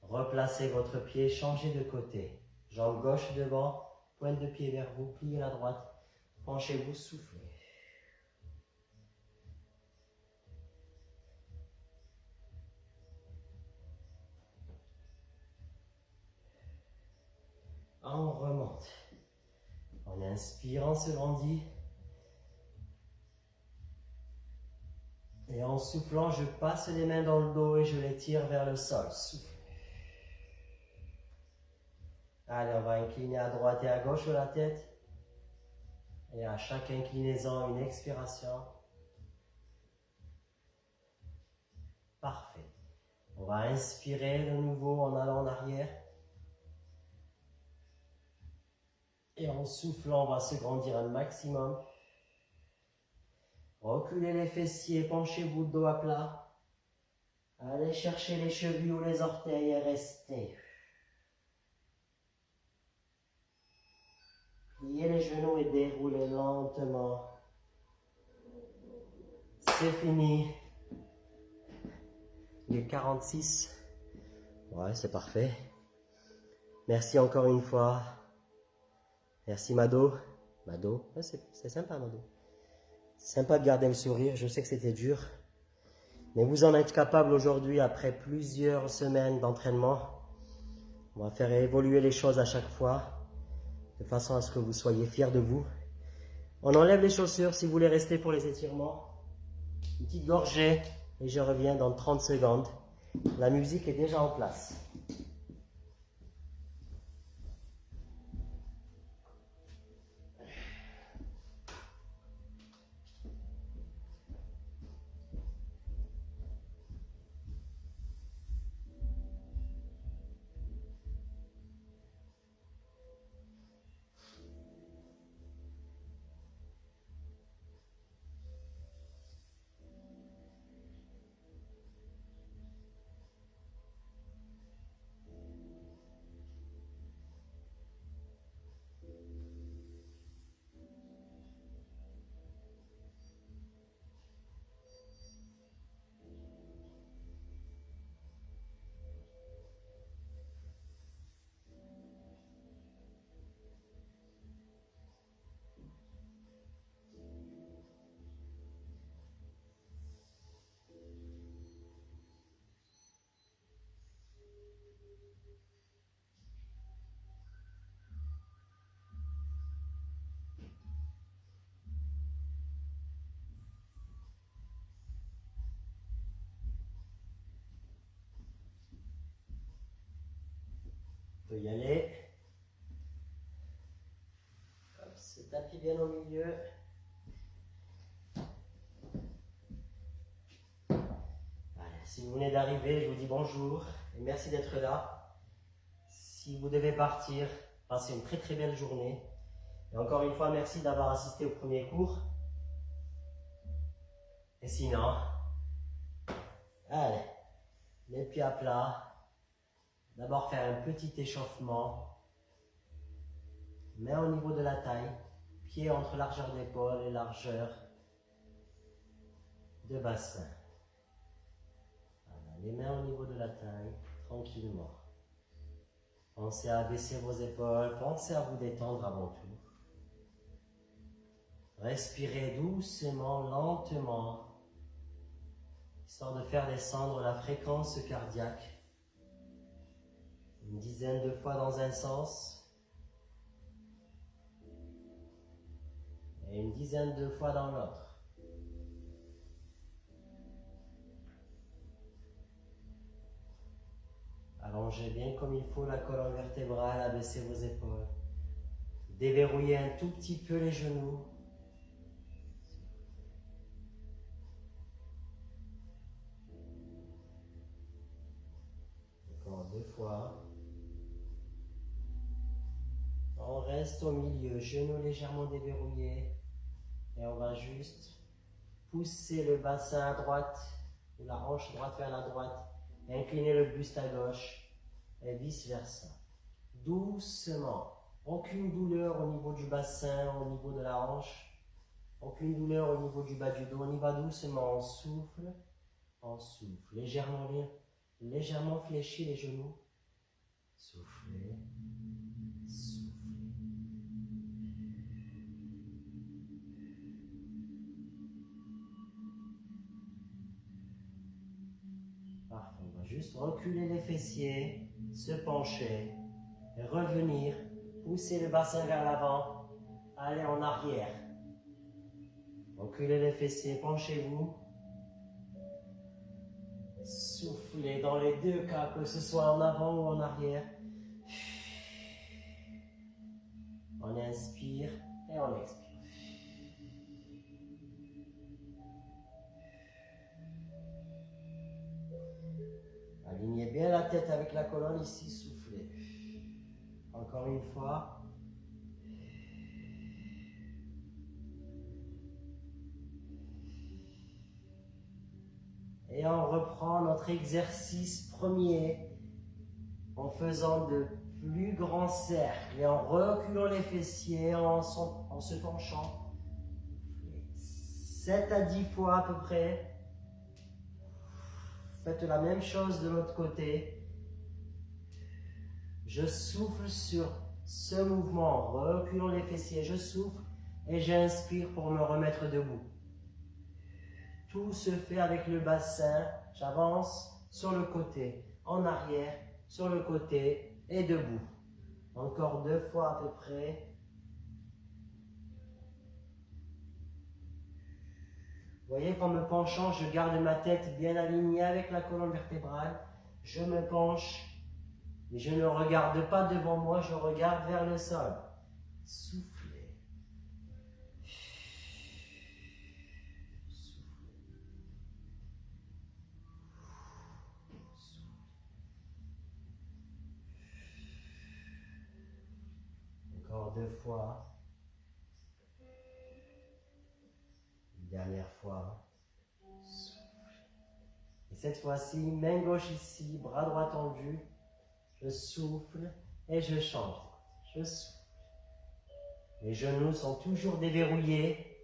Replacez votre pied, changez de côté. Jambe gauche devant, pointe de pied vers vous, pliez la droite, penchez-vous, soufflez. On remonte. On inspire, on se grandit. Et en soufflant, je passe les mains dans le dos et je les tire vers le sol. Souffle. Allez, on va incliner à droite et à gauche la tête. Et à chaque inclinaison, une expiration. Parfait. On va inspirer de nouveau en allant en arrière. Et en soufflant, on va se grandir un maximum. Reculez les fessiers, penchez-vous le dos à plat. Allez chercher les chevilles ou les orteils et restez. Pliez les genoux et déroulez lentement. C'est fini. Il est 46. Ouais, c'est parfait. Merci encore une fois. Merci Mado. Mado, ouais, c'est sympa Mado. C'est sympa de garder le sourire, je sais que c'était dur. Mais vous en êtes capable aujourd'hui après plusieurs semaines d'entraînement. On va faire évoluer les choses à chaque fois, de façon à ce que vous soyez fiers de vous. On enlève les chaussures si vous voulez rester pour les étirements. Une petite gorgée et je reviens dans 30 secondes. La musique est déjà en place. peut y aller. Hop, ce tapis bien au milieu. Allez, si vous venez d'arriver, je vous dis bonjour et merci d'être là. Si vous devez partir, passez une très très belle journée. Et encore une fois, merci d'avoir assisté au premier cours. Et sinon, allez, les pieds à plat. D'abord faire un petit échauffement. Main au niveau de la taille. Pieds entre largeur d'épaule et largeur de bassin. Voilà, les mains au niveau de la taille, tranquillement. Pensez à baisser vos épaules, pensez à vous détendre avant tout. Respirez doucement, lentement, histoire de faire descendre la fréquence cardiaque. Une dizaine de fois dans un sens et une dizaine de fois dans l'autre. Allongez bien comme il faut la colonne vertébrale, abaissez vos épaules. Déverrouillez un tout petit peu les genoux. Encore 2 fois. On reste au milieu, genoux légèrement déverrouillés. Et on va juste pousser le bassin à droite, ou la hanche droite vers la droite. Et incliner le buste à gauche, et vice versa. Doucement. Aucune douleur au niveau du bassin, au niveau de la hanche. Aucune douleur au niveau du bas du dos. On y va doucement. On souffle. Légèrement fléchis les genoux. Soufflez. Parfait. On va juste reculer les fessiers, se pencher, et revenir, pousser le bassin vers l'avant, aller en arrière. Reculez les fessiers, penchez-vous. Soufflez dans les deux cas, que ce soit en avant ou en arrière. On inspire et on expire. Alignez bien la tête avec la colonne ici, soufflez. Encore une fois. Et on reprend notre exercice premier en faisant de plus grands cercles et en reculant les fessiers, en se penchant. 7 à 10 fois à peu près. Faites la même chose de l'autre côté. Je souffle sur ce mouvement, reculant les fessiers, je souffle et j'inspire pour me remettre debout. Tout se fait avec le bassin, j'avance sur le côté, en arrière, sur le côté et debout. Encore 2 fois à peu près. Vous voyez qu'en me penchant, je garde ma tête bien alignée avec la colonne vertébrale. Je me penche et je ne regarde pas devant moi, je regarde vers le sol. Soufflez. Encore 2 fois. Une dernière fois. Et cette fois-ci, main gauche ici, bras droit tendu. Je souffle et je change. Je souffle. Les genoux sont toujours déverrouillés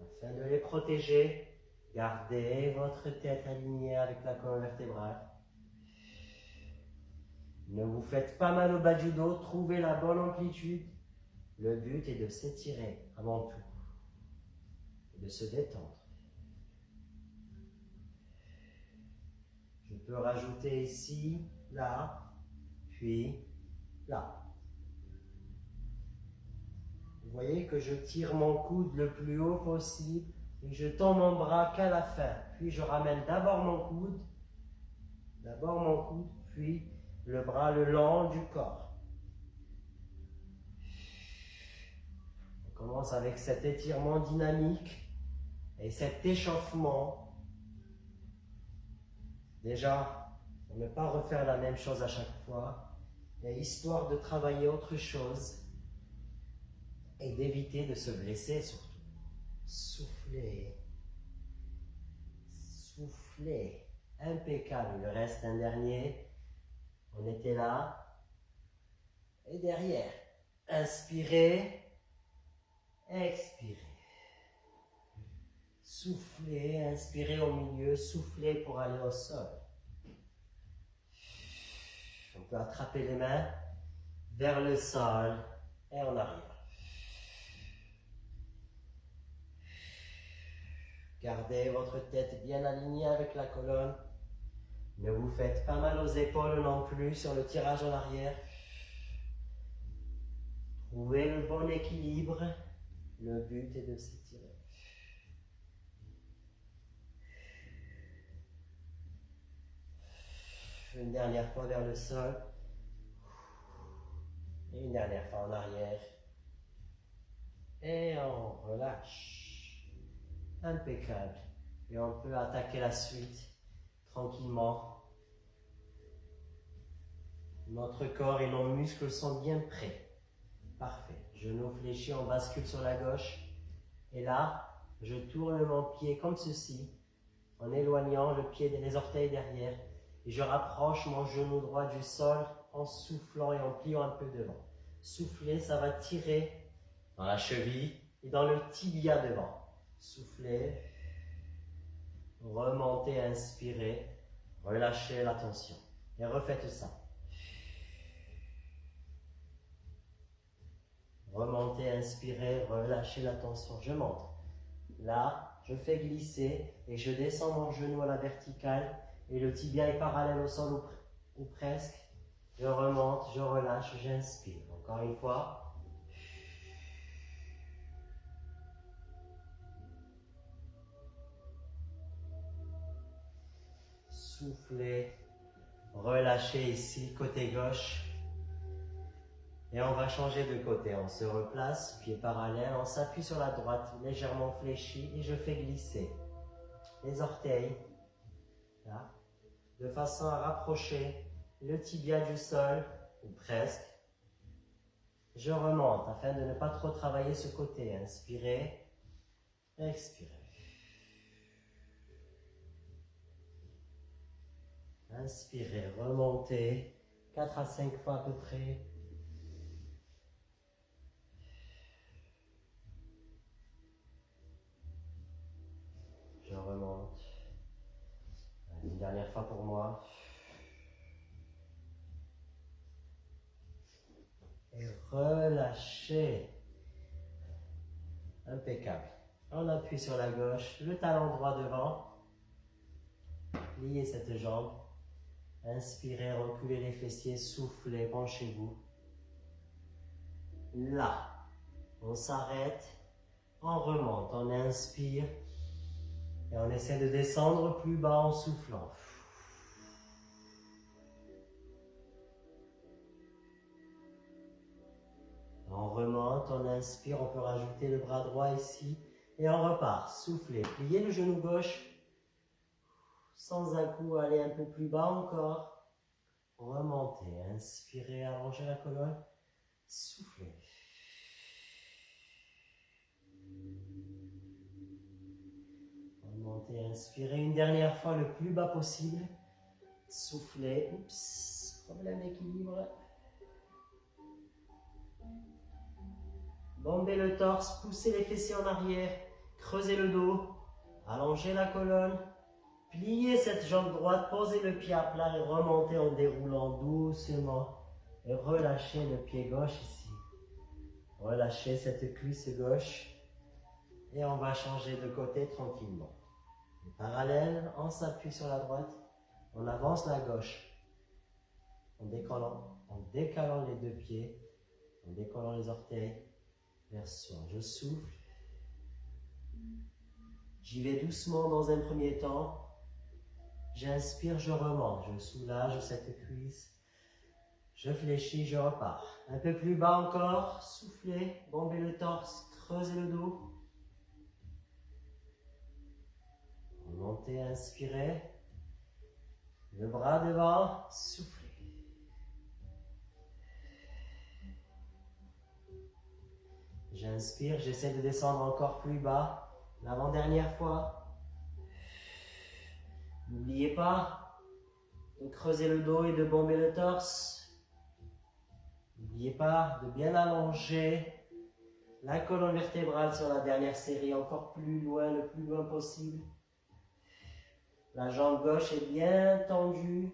afin de les protéger. Gardez votre tête alignée avec la colonne vertébrale. Ne vous faites pas mal au bas du dos, trouvez la bonne amplitude. Le but est de s'étirer avant tout et de se détendre. Je peux rajouter ici, là, puis là. Vous voyez que je tire mon coude le plus haut possible et je tends mon bras qu'à la fin. Puis je ramène d'abord mon coude, puis le bras le long du corps. commence avec cet étirement dynamique et cet échauffement. Déjà, pour ne pas refaire la même chose à chaque fois, mais histoire de travailler autre chose et d'éviter de se blesser surtout. Soufflez. Soufflez. Impeccable. Il reste un dernier. On était là. Et derrière. Inspirez. Expirez. Soufflez. Inspirez au milieu. Soufflez pour aller au sol. On peut attraper les mains vers le sol et en arrière. Gardez votre tête bien alignée avec la colonne. Ne vous faites pas mal aux épaules non plus sur le tirage en arrière. Trouvez le bon équilibre. Le but est de s'étirer. Une dernière fois vers le sol. Et une dernière fois en arrière. Et on relâche. Impeccable. Et on peut attaquer la suite tranquillement. Notre corps et nos muscles sont bien prêts. Parfait. Genou fléchi, on bascule sur la gauche. Et là, je tourne mon pied comme ceci, en éloignant le pied des orteils derrière. Et je rapproche mon genou droit du sol en soufflant et en pliant un peu devant. Soufflez, ça va tirer dans la cheville et dans le tibia devant. Soufflez, remontez, inspirez, relâchez la tension. Et refaites ça. Remontez, inspirez, relâchez la tension. Je monte. Là, je fais glisser et je descends mon genou à la verticale et le tibia est parallèle au sol ou presque. Je remonte, je relâche, j'inspire. Encore une fois. Soufflez, relâchez ici, côté gauche. Et on va changer de côté. On se replace, pied parallèle, on s'appuie sur la droite, légèrement fléchi, et je fais glisser les orteils, là, de façon à rapprocher le tibia du sol, ou presque. Je remonte afin de ne pas trop travailler ce côté. Inspirez, expirez. Inspirez, remontez, 4 à 5 fois à peu près. Je remonte. Une dernière fois pour moi. Et relâchez. Impeccable. On appuie sur la gauche, le talon droit devant. Pliez cette jambe. Inspirez, reculez les fessiers, soufflez, penchez-vous. Là, on s'arrête, on remonte, on inspire et on essaie de descendre plus bas en soufflant. On remonte, on inspire, on peut rajouter le bras droit ici et on repart. Soufflez, pliez le genou gauche. Sans un coup, aller un peu plus bas encore. Remontez, inspirez, allongez la colonne. Soufflez. Remontez, inspirez une dernière fois le plus bas possible. Soufflez. Oups, problème d'équilibre. Bombez le torse, poussez les fessiers en arrière. Creusez le dos. Allongez la colonne. Pliez cette jambe droite, posez le pied à plat et remontez en déroulant doucement. Et relâchez le pied gauche ici. Relâchez cette cuisse gauche. Et on va changer de côté tranquillement. Parallèle, on s'appuie sur la droite. On avance la gauche. En décalant les deux pieds. En décollant les orteils vers soi. Je souffle. J'y vais doucement dans un premier temps. J'inspire, je remonte, je soulage cette cuisse. Je fléchis, je repars. Un peu plus bas encore, soufflez, bombez le torse, creusez le dos. Montez, inspirez. Le bras devant, soufflez. J'inspire, j'essaie de descendre encore plus bas. L'avant-dernière fois. N'oubliez pas de creuser le dos et de bomber le torse. N'oubliez pas de bien allonger la colonne vertébrale sur la dernière série, encore plus loin, le plus loin possible. La jambe gauche est bien tendue.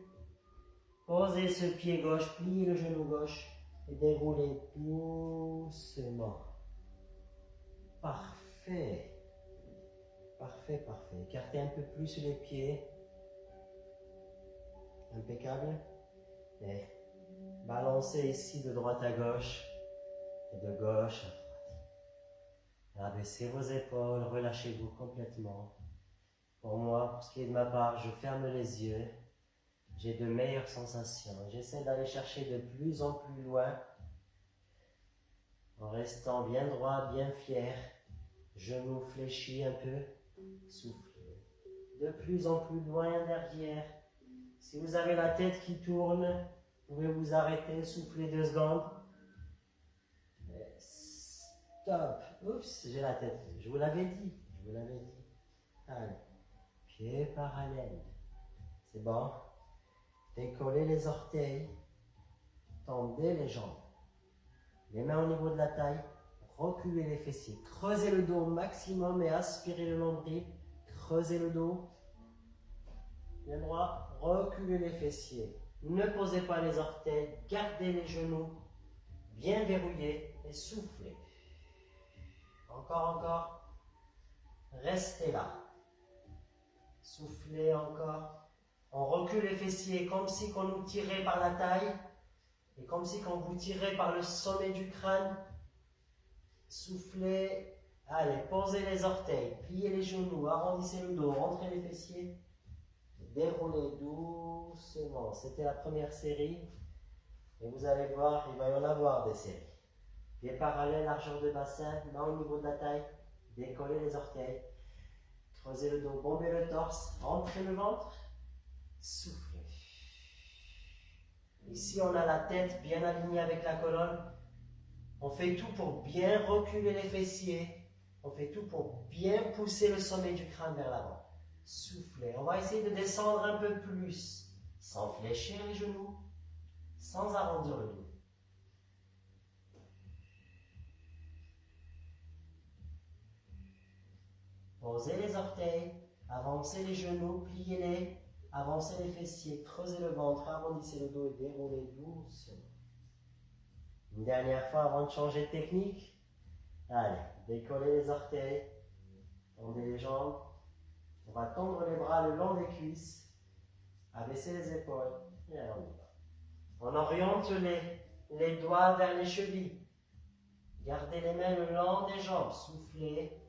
Posez ce pied gauche, pliez le genou gauche et déroulez doucement. Parfait. Parfait, parfait. Écartez un peu plus les pieds. Impeccable. Et balancez ici de droite à gauche et de gauche à droite. Abaissez vos épaules, relâchez-vous complètement. Pour moi, pour ce qui est de ma part, je ferme les yeux. J'ai de meilleures sensations. J'essaie d'aller chercher de plus en plus loin en restant bien droit, bien fier. Genoux fléchis un peu. Soufflez. De plus en plus loin derrière. Si vous avez la tête qui tourne, vous pouvez vous arrêter, souffler 2 secondes. Stop. Oups, j'ai la tête. Je vous l'avais dit. Je vous l'avais dit. Allez. Pieds parallèles. C'est bon. Décollez les orteils. Tendez les jambes. Les mains au niveau de la taille. Reculez les fessiers. Creusez le dos au maximum et aspirez le nombril. Creusez le dos. Bien droit. Reculez les fessiers. Ne posez pas les orteils. Gardez les genoux bien verrouillés et soufflez. Encore, encore. Restez là. Soufflez encore. On recule les fessiers comme si on nous tirait par la taille et comme si on vous tirait par le sommet du crâne. Soufflez. Allez, posez les orteils, pliez les genoux, arrondissez le dos, rentrez les fessiers. Déroulez doucement. C'était la première série. Et vous allez voir, il va y en avoir des séries. Pieds parallèles, largeur de bassin, main au niveau de la taille. Décollez les orteils. Creusez le dos, bombez le torse, rentrez le ventre. Soufflez. Ici, on a la tête bien alignée avec la colonne. On fait tout pour bien reculer les fessiers. On fait tout pour bien pousser le sommet du crâne vers l'avant. Soufflez. On va essayer de descendre un peu plus, sans fléchir les genoux, sans arrondir le dos. Posez les orteils, avancez les genoux, pliez-les, avancez les fessiers, creusez le ventre, arrondissez le dos et déroulez doucement. Une dernière fois avant de changer de technique. Allez, décollez les orteils, tendez les jambes. On va tendre les bras le long des cuisses, abaisser les épaules et allez, on y va. On oriente les doigts vers les chevilles. Gardez les mains le long des jambes, soufflez.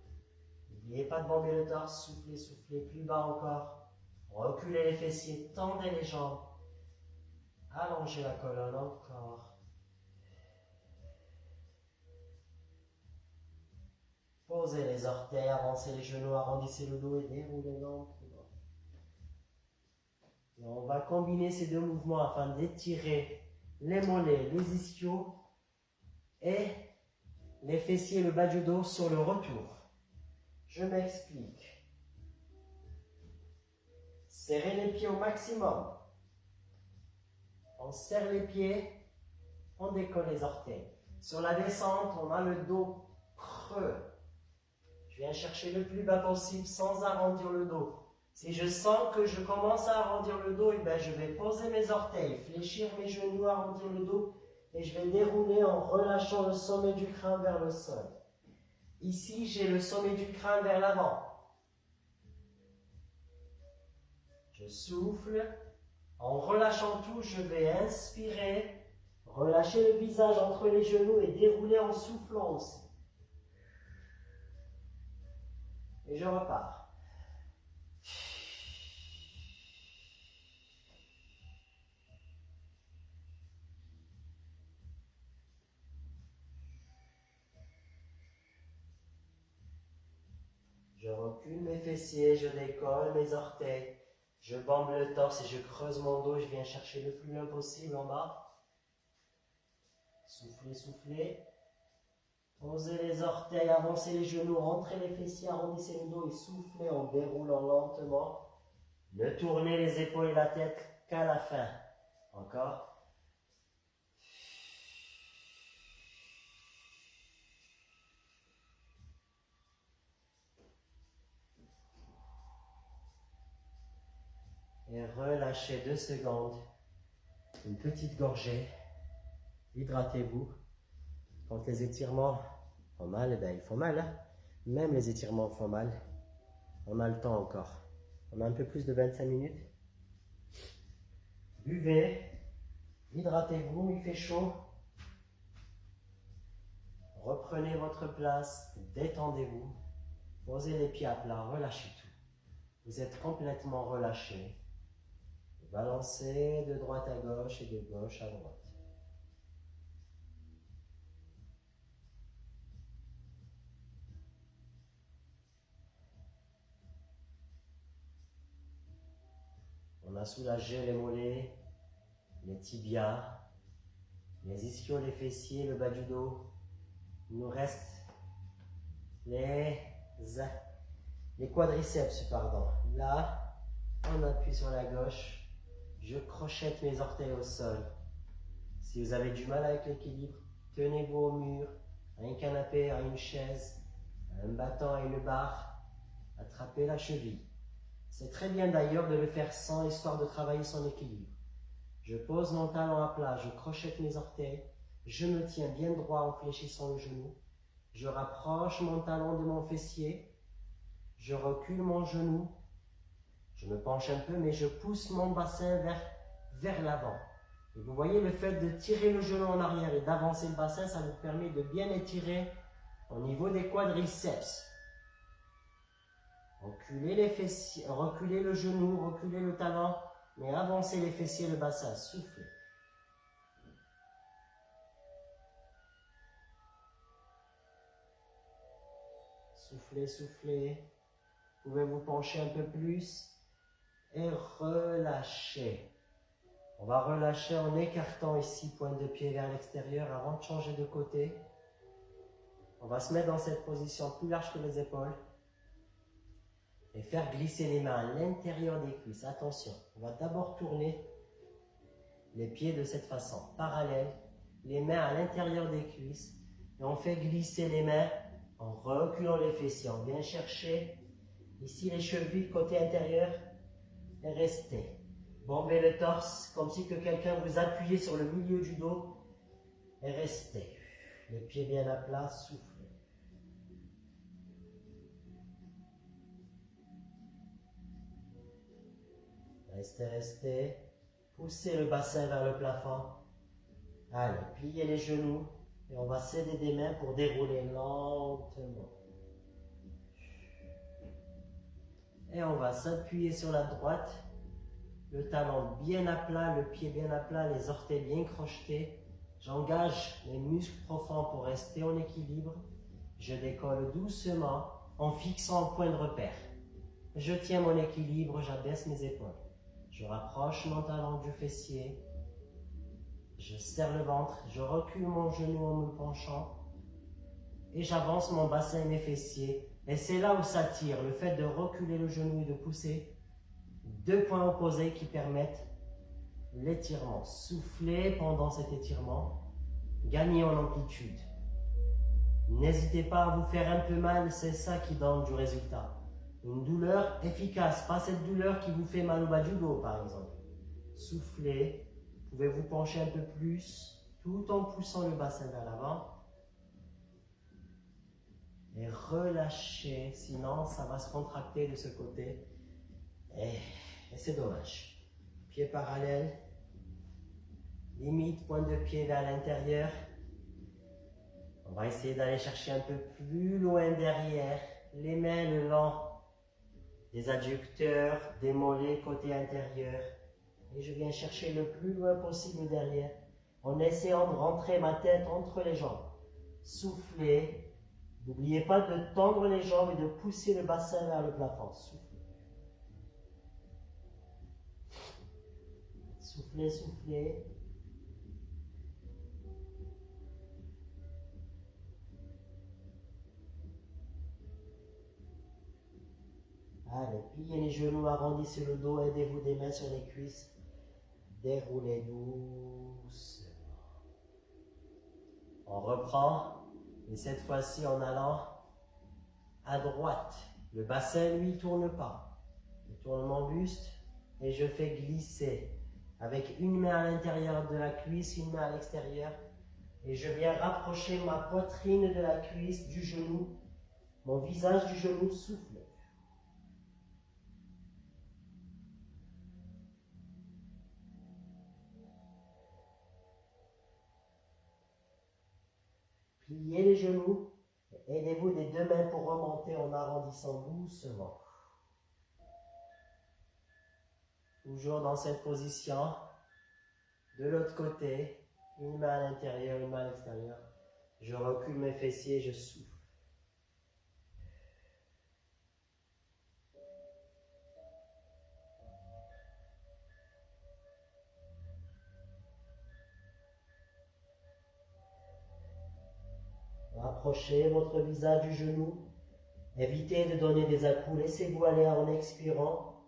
N'oubliez pas de bomber le torse, soufflez, soufflez, plus bas encore. Reculez les fessiers, tendez les jambes. Allongez la colonne encore. Posez les orteils, avancez les genoux, arrondissez le dos et déroulez lentement. Et on va combiner ces 2 mouvements afin d'étirer les mollets, les ischios et les fessiers et le bas du dos sur le retour. Je m'explique. Serrez les pieds au maximum. On serre les pieds, on décolle les orteils. Sur la descente, on a le dos creux. Je viens chercher le plus bas possible sans arrondir le dos. Si je sens que je commence à arrondir le dos, je vais poser mes orteils, fléchir mes genoux, arrondir le dos et je vais dérouler en relâchant le sommet du crâne vers le sol. Ici, j'ai le sommet du crâne vers l'avant. Je souffle. En relâchant tout, je vais inspirer, relâcher le visage entre les genoux et dérouler en soufflant aussi. Et je repars. recule mes fessiers, je décolle mes orteils. Je bande le torse et je creuse mon dos. Je viens chercher le plus loin possible en bas. Soufflez, soufflez. Posez les orteils, avancez les genoux, rentrez les fessiers, arrondissez le dos et soufflez en déroulant lentement. Ne tournez les épaules et la tête qu'à la fin. Encore. Et relâchez 2 secondes. Une petite gorgée. Hydratez-vous. Quand les étirements font mal, eh bien, ils font mal. Hein? Même les étirements font mal. On a le temps encore. On a un peu plus de 25 minutes. Buvez. Hydratez-vous, il fait chaud. Reprenez votre place. Détendez-vous. Posez les pieds à plat. Relâchez tout. Vous êtes complètement relâché. Balancez de droite à gauche et de gauche à droite. On a soulagé les mollets, les tibias, les ischios, les fessiers, le bas du dos. Il nous reste les quadriceps, pardon. Là, on appuie sur la gauche. Je crochette mes orteils au sol. Si vous avez du mal avec l'équilibre, tenez-vous au mur, à un canapé, à une chaise, à un bâton, à une barre. Attrapez la cheville. C'est très bien d'ailleurs de le faire sans, histoire de travailler son équilibre. Je pose mon talon à plat, je crochette mes orteils, je me tiens bien droit en fléchissant le genou. Je rapproche mon talon de mon fessier, je recule mon genou, je me penche un peu, mais je pousse mon bassin vers l'avant. Et vous voyez, le fait de tirer le genou en arrière et d'avancer le bassin, ça vous permet de bien étirer au niveau des quadriceps. Reculez les fessiers, reculez le genou, reculez le talon, mais avancez les fessiers, le bassin, soufflez. Soufflez, soufflez. Vous pouvez vous pencher un peu plus et relâchez. On va relâcher en écartant ici, pointe de pied vers l'extérieur avant de changer de côté. On va se mettre dans cette position plus large que les épaules. Et faire glisser les mains à l'intérieur des cuisses. Attention, on va d'abord tourner les pieds de cette façon, parallèle, les mains à l'intérieur des cuisses. Et on fait glisser les mains en reculant les fessiers. On vient chercher ici les chevilles côté intérieur et restez. Bombez le torse comme si que quelqu'un vous appuyait sur le milieu du dos et restez. Les pieds bien à plat, soufflez. Restez, restez. Poussez le bassin vers le plafond. Allez, pliez les genoux et on va s'aider des mains pour dérouler lentement. Et on va s'appuyer sur la droite, le talon bien à plat, le pied bien à plat, les orteils bien crochetés. J'engage les muscles profonds pour rester en équilibre. Je décolle doucement en fixant un point de repère. Je tiens mon équilibre, j'abaisse mes épaules. Je rapproche mon talon du fessier. Je serre le ventre, je recule mon genou en me penchant. Et j'avance mon bassin et mes fessiers. Et c'est là où ça tire, le fait de reculer le genou et de pousser. 2 points opposés qui permettent l'étirement. Soufflez pendant cet étirement. Gagnez en amplitude. N'hésitez pas à vous faire un peu mal, c'est ça qui donne du résultat. Une douleur efficace, pas cette douleur qui vous fait mal au bas du dos par exemple. Soufflez, vous pouvez vous pencher un peu plus, tout en poussant le bassin vers l'avant. Et relâchez, sinon ça va se contracter de ce côté. Et c'est dommage. Pieds parallèles, limite pointe de pied vers l'intérieur. On va essayer d'aller chercher un peu plus loin derrière, les mains le long des adducteurs, des mollets côté intérieur. Et je viens chercher le plus loin possible derrière, en essayant de rentrer ma tête entre les jambes. Soufflez, N'oubliez pas de tendre les jambes et de pousser le bassin vers le plafond. Soufflez. Soufflez, soufflez. Allez, pliez les genoux, arrondissez le dos, aidez-vous des mains sur les cuisses. Déroulez doucement. On reprend, et cette fois-ci en allant à droite. Le bassin, lui, ne tourne pas. Je tourne mon buste et je fais glisser avec une main à l'intérieur de la cuisse, une main à l'extérieur. Et je viens rapprocher ma poitrine de la cuisse, du genou. Mon visage du genou souffle. Pliez les genoux, aidez-vous des deux mains pour remonter en arrondissant doucement. Toujours dans cette position, de l'autre côté, une main à l'intérieur, une main à l'extérieur. Je recule mes fessiers, je souffle. Rapprochez votre visage du genou. Évitez de donner des à-coups. Laissez-vous aller en expirant.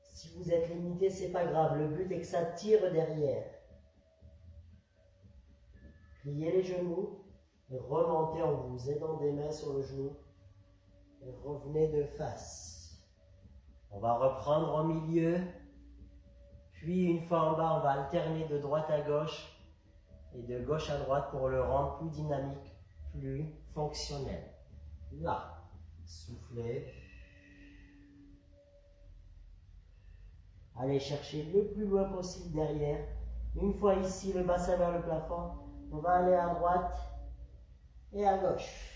Si vous êtes limité, c'est pas grave. Le but est que ça tire derrière. Pliez les genoux et remontez en vous aidant des mains sur le genou. Et revenez de face. On va reprendre au milieu. Puis une fois en bas, on va alterner de droite à gauche et de gauche à droite pour le rendre plus dynamique, plus fonctionnel. Là, soufflez. Allez chercher le plus loin possible derrière. Une fois ici, le bassin vers le plafond, on va aller à droite et à gauche.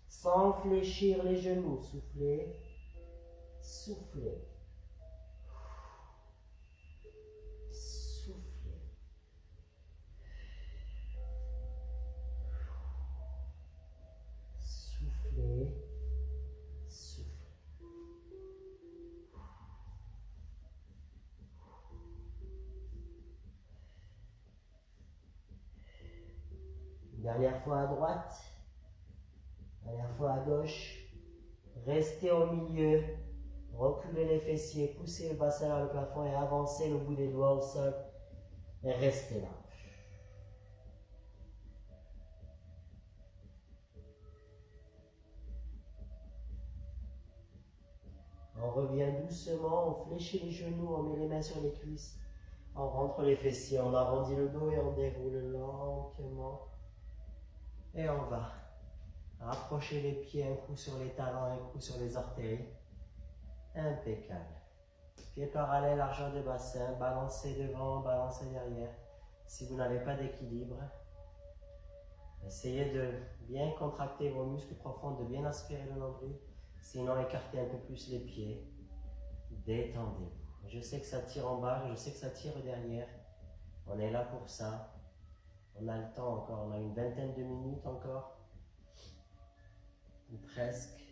Sans fléchir les genoux. Soufflez. Soufflez. Soufflez. Soufflez. Soufflez. Dernière fois à droite. Dernière fois à gauche. Restez au milieu. Reculez les fessiers. Poussez le bassin vers le plafond et avancez le bout des doigts au sol. Et restez là. On revient doucement, on fléchit les genoux, on met les mains sur les cuisses. On rentre les fessiers, on arrondit le dos et on déroule lentement. Et on va rapprocher les pieds, un coup sur les talons, un coup sur les orteils. Impeccable. Pieds parallèles, largeur de bassin, balancez devant, balancez derrière. Si vous n'avez pas d'équilibre, essayez de bien contracter vos muscles profonds, de bien aspirer le nombril. Sinon, écartez un peu plus les pieds. Détendez-vous. Je sais que ça tire en bas, je sais que ça tire derrière. On est là pour ça. On a le temps encore, on a une vingtaine de minutes encore. Ou presque.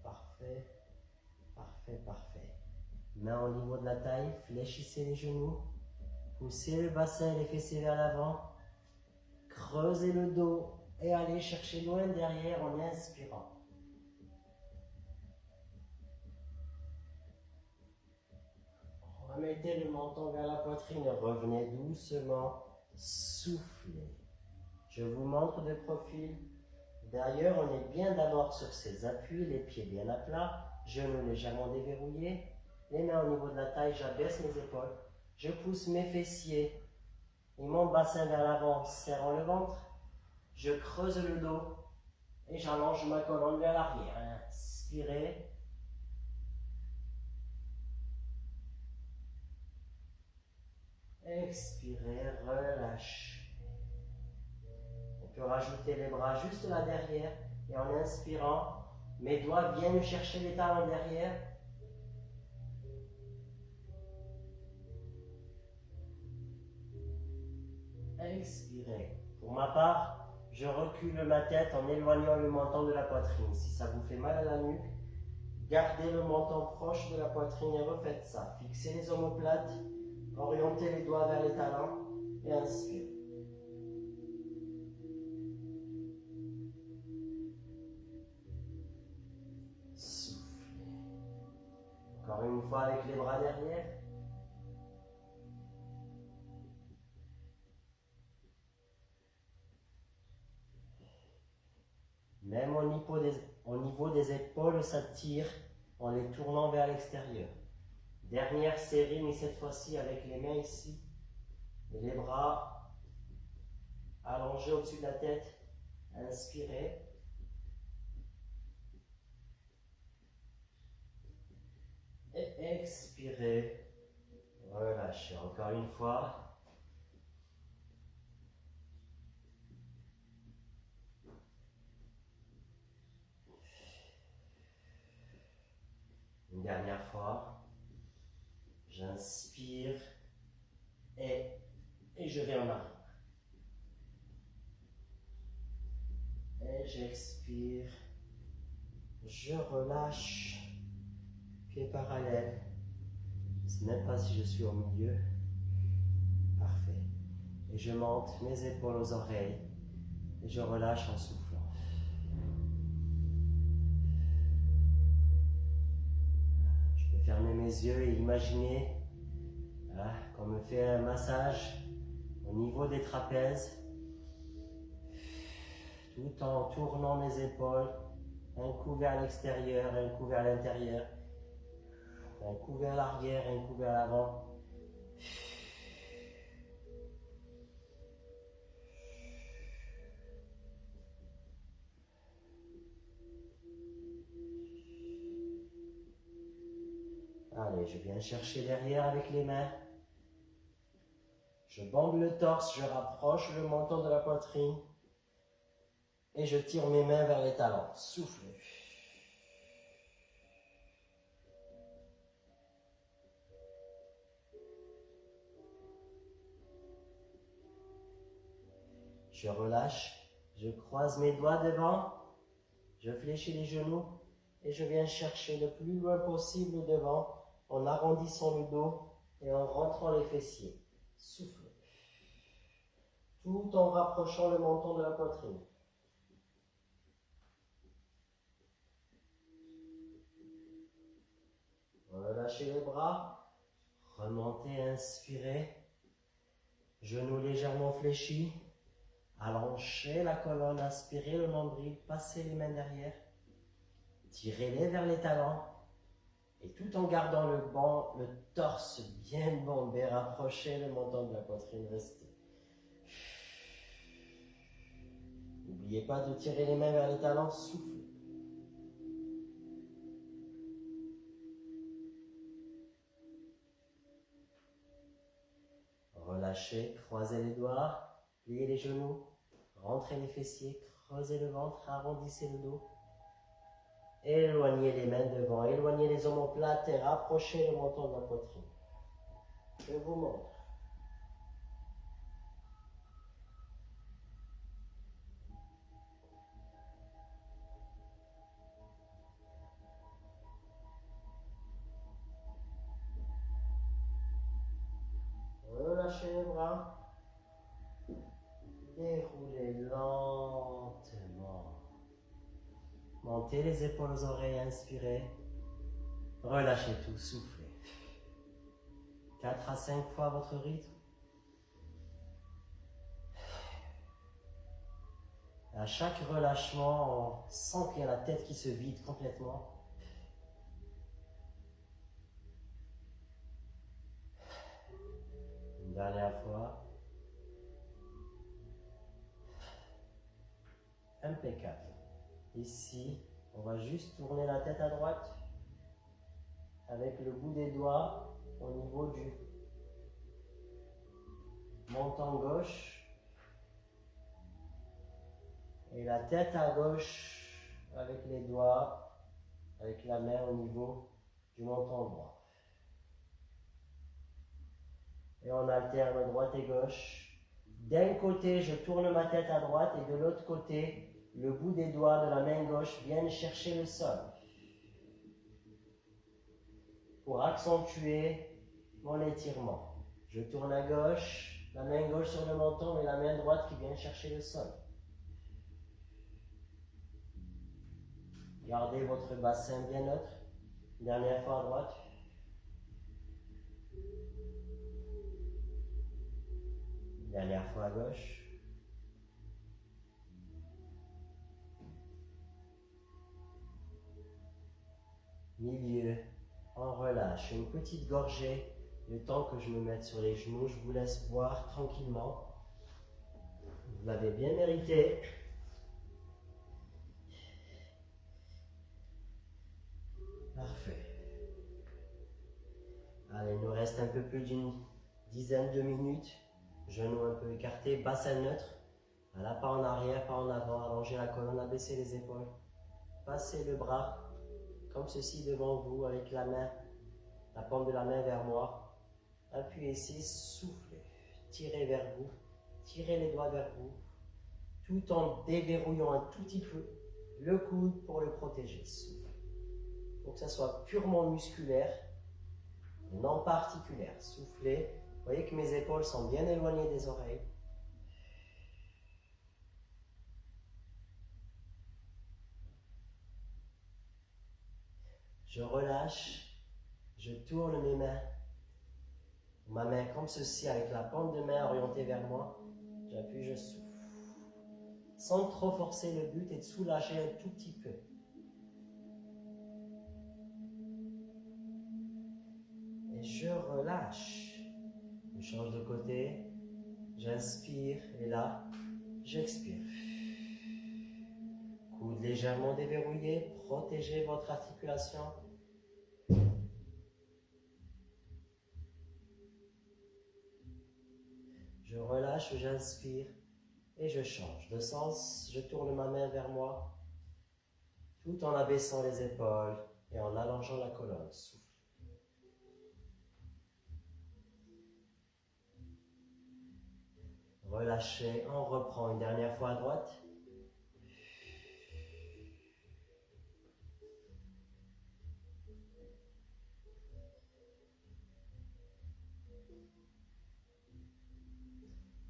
Parfait, parfait, parfait. Main au niveau de la taille, fléchissez les genoux. Poussez le bassin et les fessiers vers l'avant. Creusez le dos et allez chercher loin derrière en inspirant. Remettez le menton vers la poitrine et revenez doucement. Soufflez. Je vous montre de profil. D'ailleurs, on est bien d'abord sur ses appuis, les pieds bien à plat, genoux légèrement déverrouillés, les mains au niveau de la taille, j'abaisse mes épaules, je pousse mes fessiers et mon bassin vers l'avant, serrant le ventre, je creuse le dos et j'allonge ma colonne vers l'arrière. Inspirez. Expirez, relâchez. On peut rajouter les bras juste là derrière et en inspirant, mes doigts viennent chercher les talons derrière. expirez. Pour ma part, je recule ma tête en éloignant le menton de la poitrine. Si ça vous fait mal à la nuque, gardez le menton proche de la poitrine et refaites ça. Fixez les omoplates, orientez les doigts vers les talons et inspirez. Soufflez. Encore une fois avec les bras derrière. Même au niveau des épaules, ça tire en les tournant vers l'extérieur. Dernière série, mais cette fois-ci avec les mains ici. Et les bras allongés au-dessus de la tête. Inspirez. Et expirez. Relâchez. Encore une fois. Une dernière fois. J'inspire et je vais en arrière. Et j'expire. Je relâche. Pieds parallèles. Je ne sais même pas si je suis au milieu. Parfait. Et je monte mes épaules aux oreilles. Et je relâche en soufflant. Je peux fermer mes yeux et imaginer qu'on me fait un massage au niveau des trapèzes, tout en tournant mes épaules, un coup vers l'extérieur, un coup vers l'intérieur, un coup vers l'arrière, un coup vers l'avant. Allez, je viens chercher derrière avec les mains. Je bande le torse, je rapproche le menton de la poitrine et je tire mes mains vers les talons. Soufflez. Je relâche, je croise mes doigts devant, je fléchis les genoux et je viens chercher le plus loin possible devant en arrondissant le dos et en rentrant les fessiers. Soufflez. Tout en rapprochant le menton de la poitrine. Relâchez les bras, remontez, inspirez, genoux légèrement fléchis, allongez la colonne, inspirez le nombril, passez les mains derrière, tirez-les vers les talons et tout en gardant le torse bien bombé, rapprochez le menton de la poitrine, restez. N'oubliez pas de tirer les mains vers les talons, soufflez. Relâchez, croisez les doigts, pliez les genoux, rentrez les fessiers, creusez le ventre, arrondissez le dos. Éloignez les mains devant, éloignez les omoplates et rapprochez le menton de la poitrine. Je vous montre. Relâchez les bras. Déroulez lentement. Montez les épaules aux oreilles, inspirez. Relâchez tout, soufflez. 4 à 5 fois votre rythme. À chaque relâchement, on sent qu'il y a la tête qui se vide complètement. Une dernière fois. Impeccable. Ici, on va juste tourner la tête à droite avec le bout des doigts au niveau du menton gauche et la tête à gauche avec les doigts, avec la main au niveau du menton droit. Et on alterne droite et gauche. D'un côté, je tourne ma tête à droite et de l'autre côté, le bout des doigts de la main gauche viennent chercher le sol pour accentuer mon étirement. Je tourne à gauche, la main gauche sur le menton et la main droite qui vient chercher le sol. Gardez votre bassin bien neutre. Dernière fois à droite. Dernière fois à gauche. Milieu, on relâche. Une petite gorgée, le temps que je me mette sur les genoux. Je vous laisse boire tranquillement. Vous l'avez bien mérité. Parfait. Allez, il nous reste un peu plus d'une dizaine de minutes. Genoux un peu écartés, bassin neutre. Voilà, pas en arrière, pas en avant. Allongez la colonne, abaissez les épaules. Passez le bras comme ceci devant vous avec la main, la paume de la main vers moi. Appuyez ici, soufflez. Tirez vers vous. Tirez les doigts vers vous. Tout en déverrouillant un tout petit peu le coude pour le protéger. Soufflez. Pour que ça soit purement musculaire, non pas articulaire. Soufflez. Vous voyez que mes épaules sont bien éloignées des oreilles. Je relâche, je tourne mes mains, ma main comme ceci avec la paume de main orientée vers moi. J'appuie, je souffle. Sans trop forcer, le but est de soulager un tout petit peu. Et je relâche. Je change de côté, j'inspire et là, j'expire. Coude légèrement déverrouillé, protégez votre articulation. Je relâche, j'inspire et je change de sens. Je tourne ma main vers moi tout en abaissant les épaules et en allongeant la colonne. Souffle. Relâchez, on reprend une dernière fois à droite.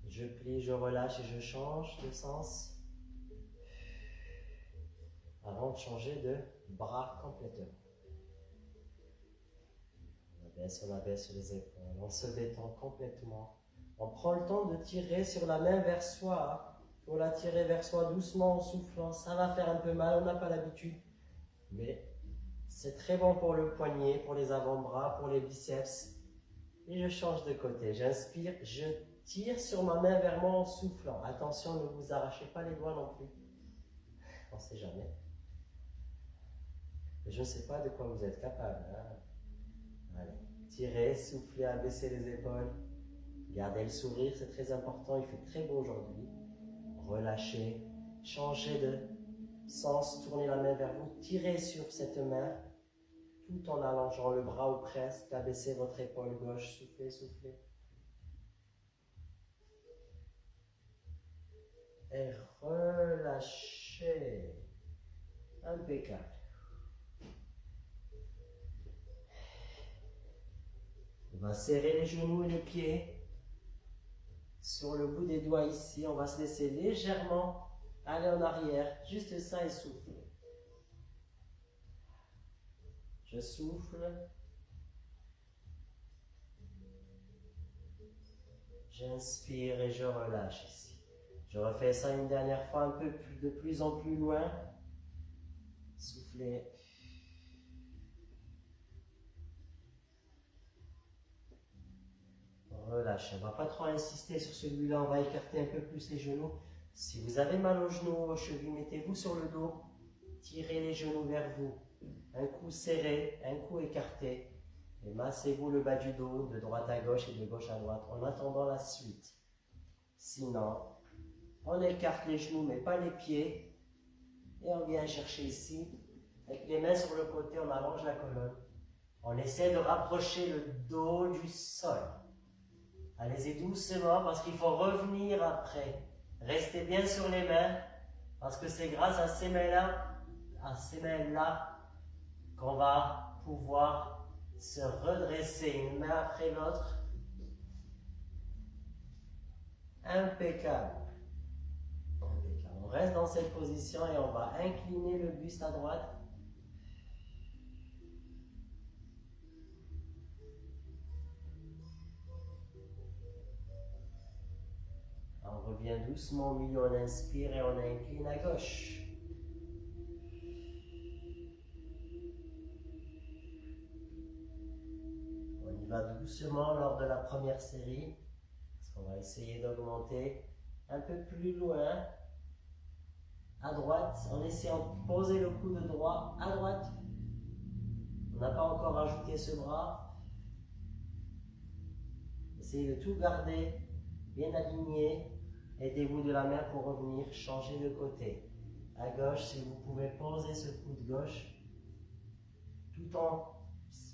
Je plie, je relâche et je change de sens avant de changer de bras complètement. On abaisse les épaules, on se détend complètement. On prend le temps de tirer sur la main vers soi. Il faut la tirer vers soi doucement en soufflant. Ça va faire un peu mal, on n'a pas l'habitude. Mais c'est très bon pour le poignet, pour les avant-bras, pour les biceps. Et je change de côté. J'inspire, je tire sur ma main vers moi en soufflant. Attention, ne vous arrachez pas les doigts non plus. On ne sait jamais. Je ne sais pas de quoi vous êtes capable. Hein? Allez, tirez, soufflez, abaissez les épaules. Gardez le sourire, c'est très important. Il fait très beau aujourd'hui. Relâchez, changez de sens, tournez la main vers vous. Tirez sur cette main tout en allongeant le bras ou presque. Abaissez votre épaule gauche. Soufflez, soufflez. Et relâchez. Impeccable. On va serrer les genoux et les pieds sur le bout des doigts ici. On va se laisser légèrement aller en arrière. Juste ça et souffler. Je souffle. J'inspire et je relâche ici. Je refais ça une dernière fois, un peu plus, de plus en plus loin. Soufflez. Relâchez. On ne va pas trop insister sur celui-là. On va écarter un peu plus les genoux. Si vous avez mal aux genoux, aux chevilles, mettez-vous sur le dos. Tirez les genoux vers vous. Un coup serré, un coup écarté. Et massez-vous le bas du dos de droite à gauche et de gauche à droite en attendant la suite. Sinon, on écarte les genoux mais pas les pieds. Et on vient chercher ici. Avec les mains sur le côté, on allonge la colonne. On essaie de rapprocher le dos du sol. Allez-y doucement parce qu'il faut revenir après. Restez bien sur les mains parce que c'est grâce à ces mains-là, qu'on va pouvoir se redresser une main après l'autre. Impeccable. Impeccable. On reste dans cette position et on va incliner le buste à droite. On revient doucement au milieu, on inspire et on incline à gauche. On y va doucement lors de la première série, parce qu'on va essayer d'augmenter un peu plus loin, à droite, en essayant de poser le coude droit à droite. On n'a pas encore ajouté ce bras. Essayez de tout garder bien aligné. Aidez-vous de la main pour revenir, changer de côté. À gauche, si vous pouvez poser ce coude gauche, tout en,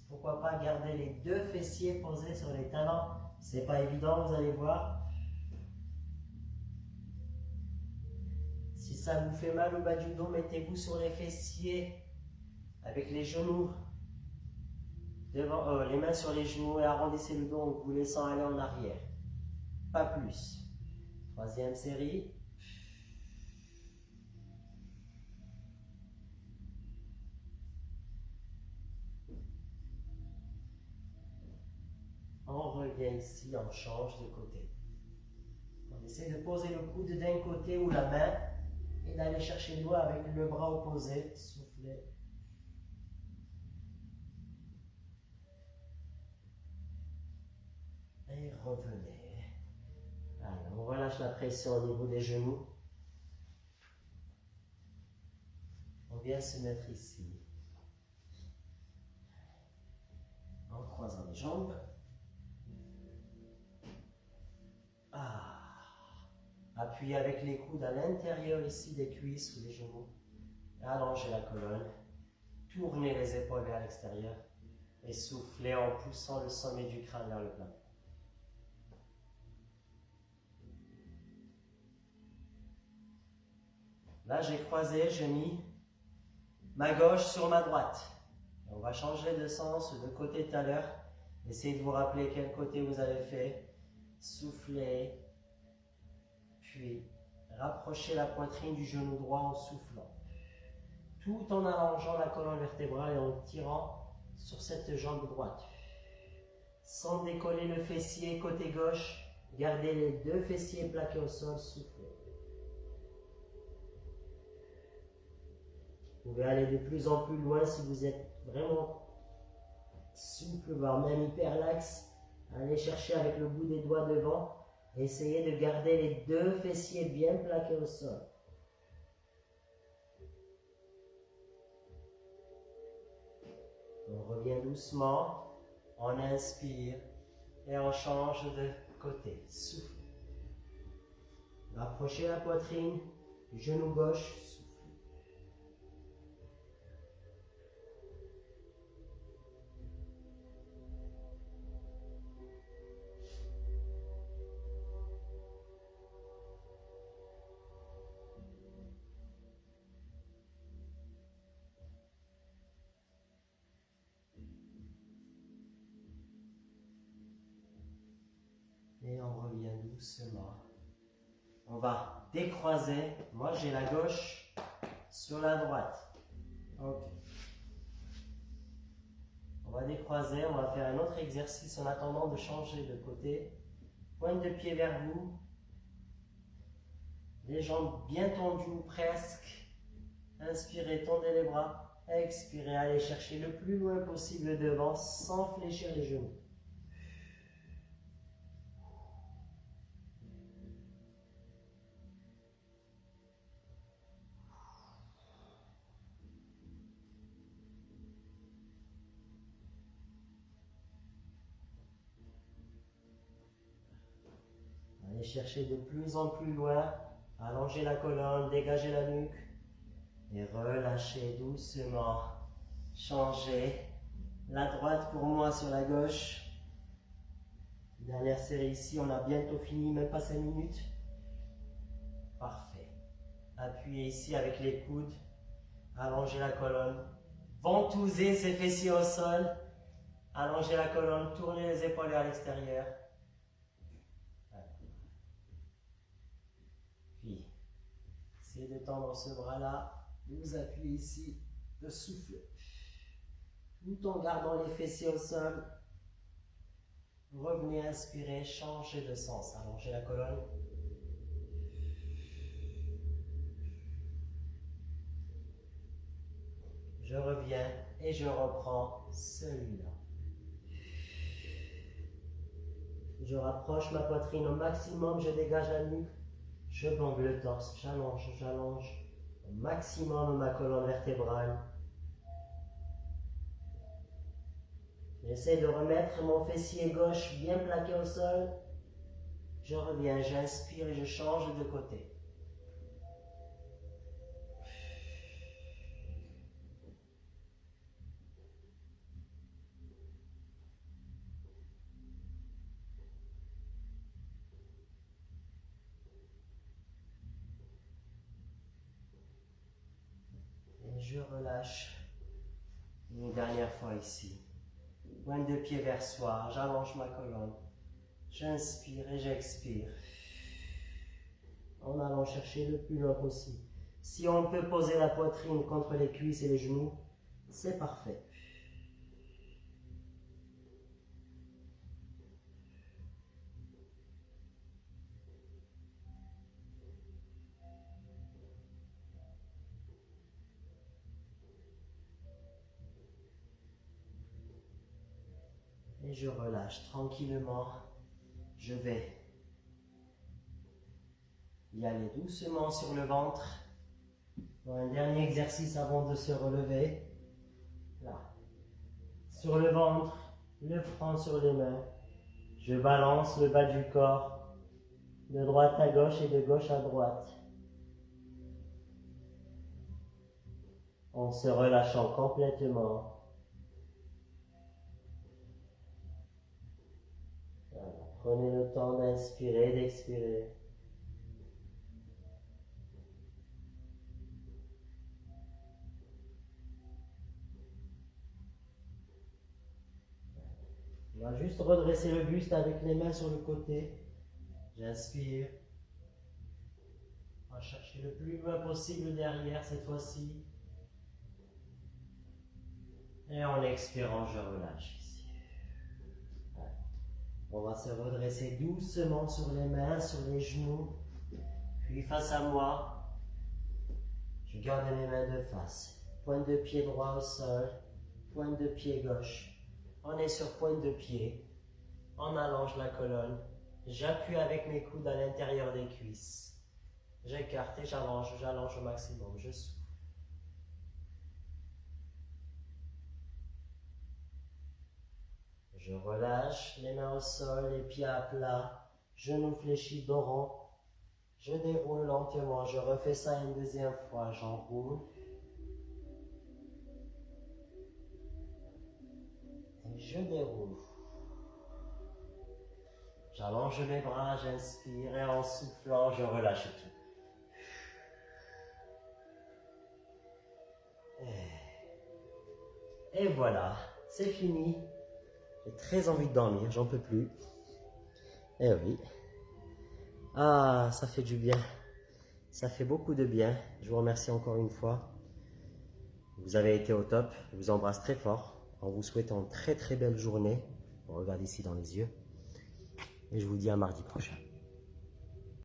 pourquoi pas, garder les deux fessiers posés sur les talons. C'est pas évident, vous allez voir. Si ça vous fait mal au bas du dos, mettez-vous sur les fessiers avec les genoux devant, les mains sur les genoux et arrondissez le dos en vous laissant aller en arrière. Pas plus. Troisième série. On revient ici, on change de côté. On essaie de poser le coude d'un côté ou la main et d'aller chercher le doigt avec le bras opposé. Soufflez. Et revenez. Allez, on relâche la pression au niveau des genoux. On vient se mettre ici. En croisant les jambes. Appuyez avec les coudes à l'intérieur ici des cuisses ou des genoux. Allongez la colonne. Tournez les épaules vers l'extérieur. Et soufflez en poussant le sommet du crâne vers le plat. Là, j'ai croisé, j'ai mis ma gauche sur ma droite. On va changer de sens, de côté tout à l'heure. Essayez de vous rappeler quel côté vous avez fait. Soufflez. Puis, rapprochez la poitrine du genou droit en soufflant. Tout en allongeant la colonne vertébrale et en tirant sur cette jambe droite. Sans décoller le fessier côté gauche, gardez les deux fessiers plaqués au sol, soufflez. Vous pouvez aller de plus en plus loin si vous êtes vraiment souple, voire même hyperlaxe. Allez chercher avec le bout des doigts devant. Essayez de garder les deux fessiers bien plaqués au sol. On revient doucement, on inspire et on change de côté. Souffle. Rapprochez la poitrine, genou gauche, souffle. Et on revient doucement. On va décroiser. Moi, j'ai la gauche sur la droite. Ok. On va décroiser. On va faire un autre exercice en attendant de changer de côté. Pointe de pied vers vous. Les jambes bien tendues, presque. Inspirez, tendez les bras. Expirez, allez chercher le plus loin possible devant sans fléchir les genoux. Allez chercher de plus en plus loin. Allongez la colonne, dégagez la nuque. Et relâchez doucement. Changez. La droite pour moi sur la gauche. Dernière série ici, on a bientôt fini, même pas 5 minutes. Parfait. Appuyez ici avec les coudes. Allongez la colonne. Ventousez ses fessiers au sol. Allongez la colonne, tournez les épaules vers l'extérieur. Puis, essayez de tendre ce bras-là. Vous appuyez ici, de souffler. Tout en gardant les fessiers au sol. Revenez, inspirez, changez de sens. Allongez la colonne. Je reviens et je reprends celui-là. Je rapproche ma poitrine au maximum, je dégage la nuque, je bombe le torse, j'allonge au maximum ma colonne vertébrale. J'essaie de remettre mon fessier gauche bien plaqué au sol. Je reviens, j'inspire et je change de côté. Et je relâche. Une dernière fois ici. Pointe de pied vers soi, j'allonge ma colonne. J'inspire et j'expire. En allant chercher le plus loin possible. Si on peut poser la poitrine contre les cuisses et les genoux, c'est parfait. Et je relâche tranquillement. Je vais y aller doucement sur le ventre. Pour un dernier exercice avant de se relever. Là. Sur le ventre, le front sur les mains. Je balance le bas du corps de droite à gauche et de gauche à droite. En se relâchant complètement. Voilà. Prenez le temps d'inspirer, d'expirer. On va juste redresser le buste avec les mains sur le côté. J'inspire. On va chercher le plus loin possible derrière cette fois-ci. Et en expirant, je relâche ici. On va se redresser doucement sur les mains, sur les genoux. Puis face à moi, je garde mes mains de face. Pointe de pied droit au sol, pointe de pied gauche. On est sur pointe de pied. On allonge la colonne. J'appuie avec mes coudes à l'intérieur des cuisses. J'écarte et j'allonge au maximum. Je souffle. Je relâche les mains au sol, les pieds à plat, genoux fléchis, dos rond. Je déroule lentement. Je refais ça une deuxième fois. J'enroule. Et je déroule. J'allonge mes bras, j'inspire et en soufflant, je relâche tout. Et voilà, c'est fini. J'ai très envie de dormir, j'en peux plus. Eh oui. Ah, ça fait du bien. Ça fait beaucoup de bien. Je vous remercie encore une fois. Vous avez été au top. Je vous embrasse très fort. En vous souhaitant une très très belle journée. On regarde ici dans les yeux. Et je vous dis à mardi prochain.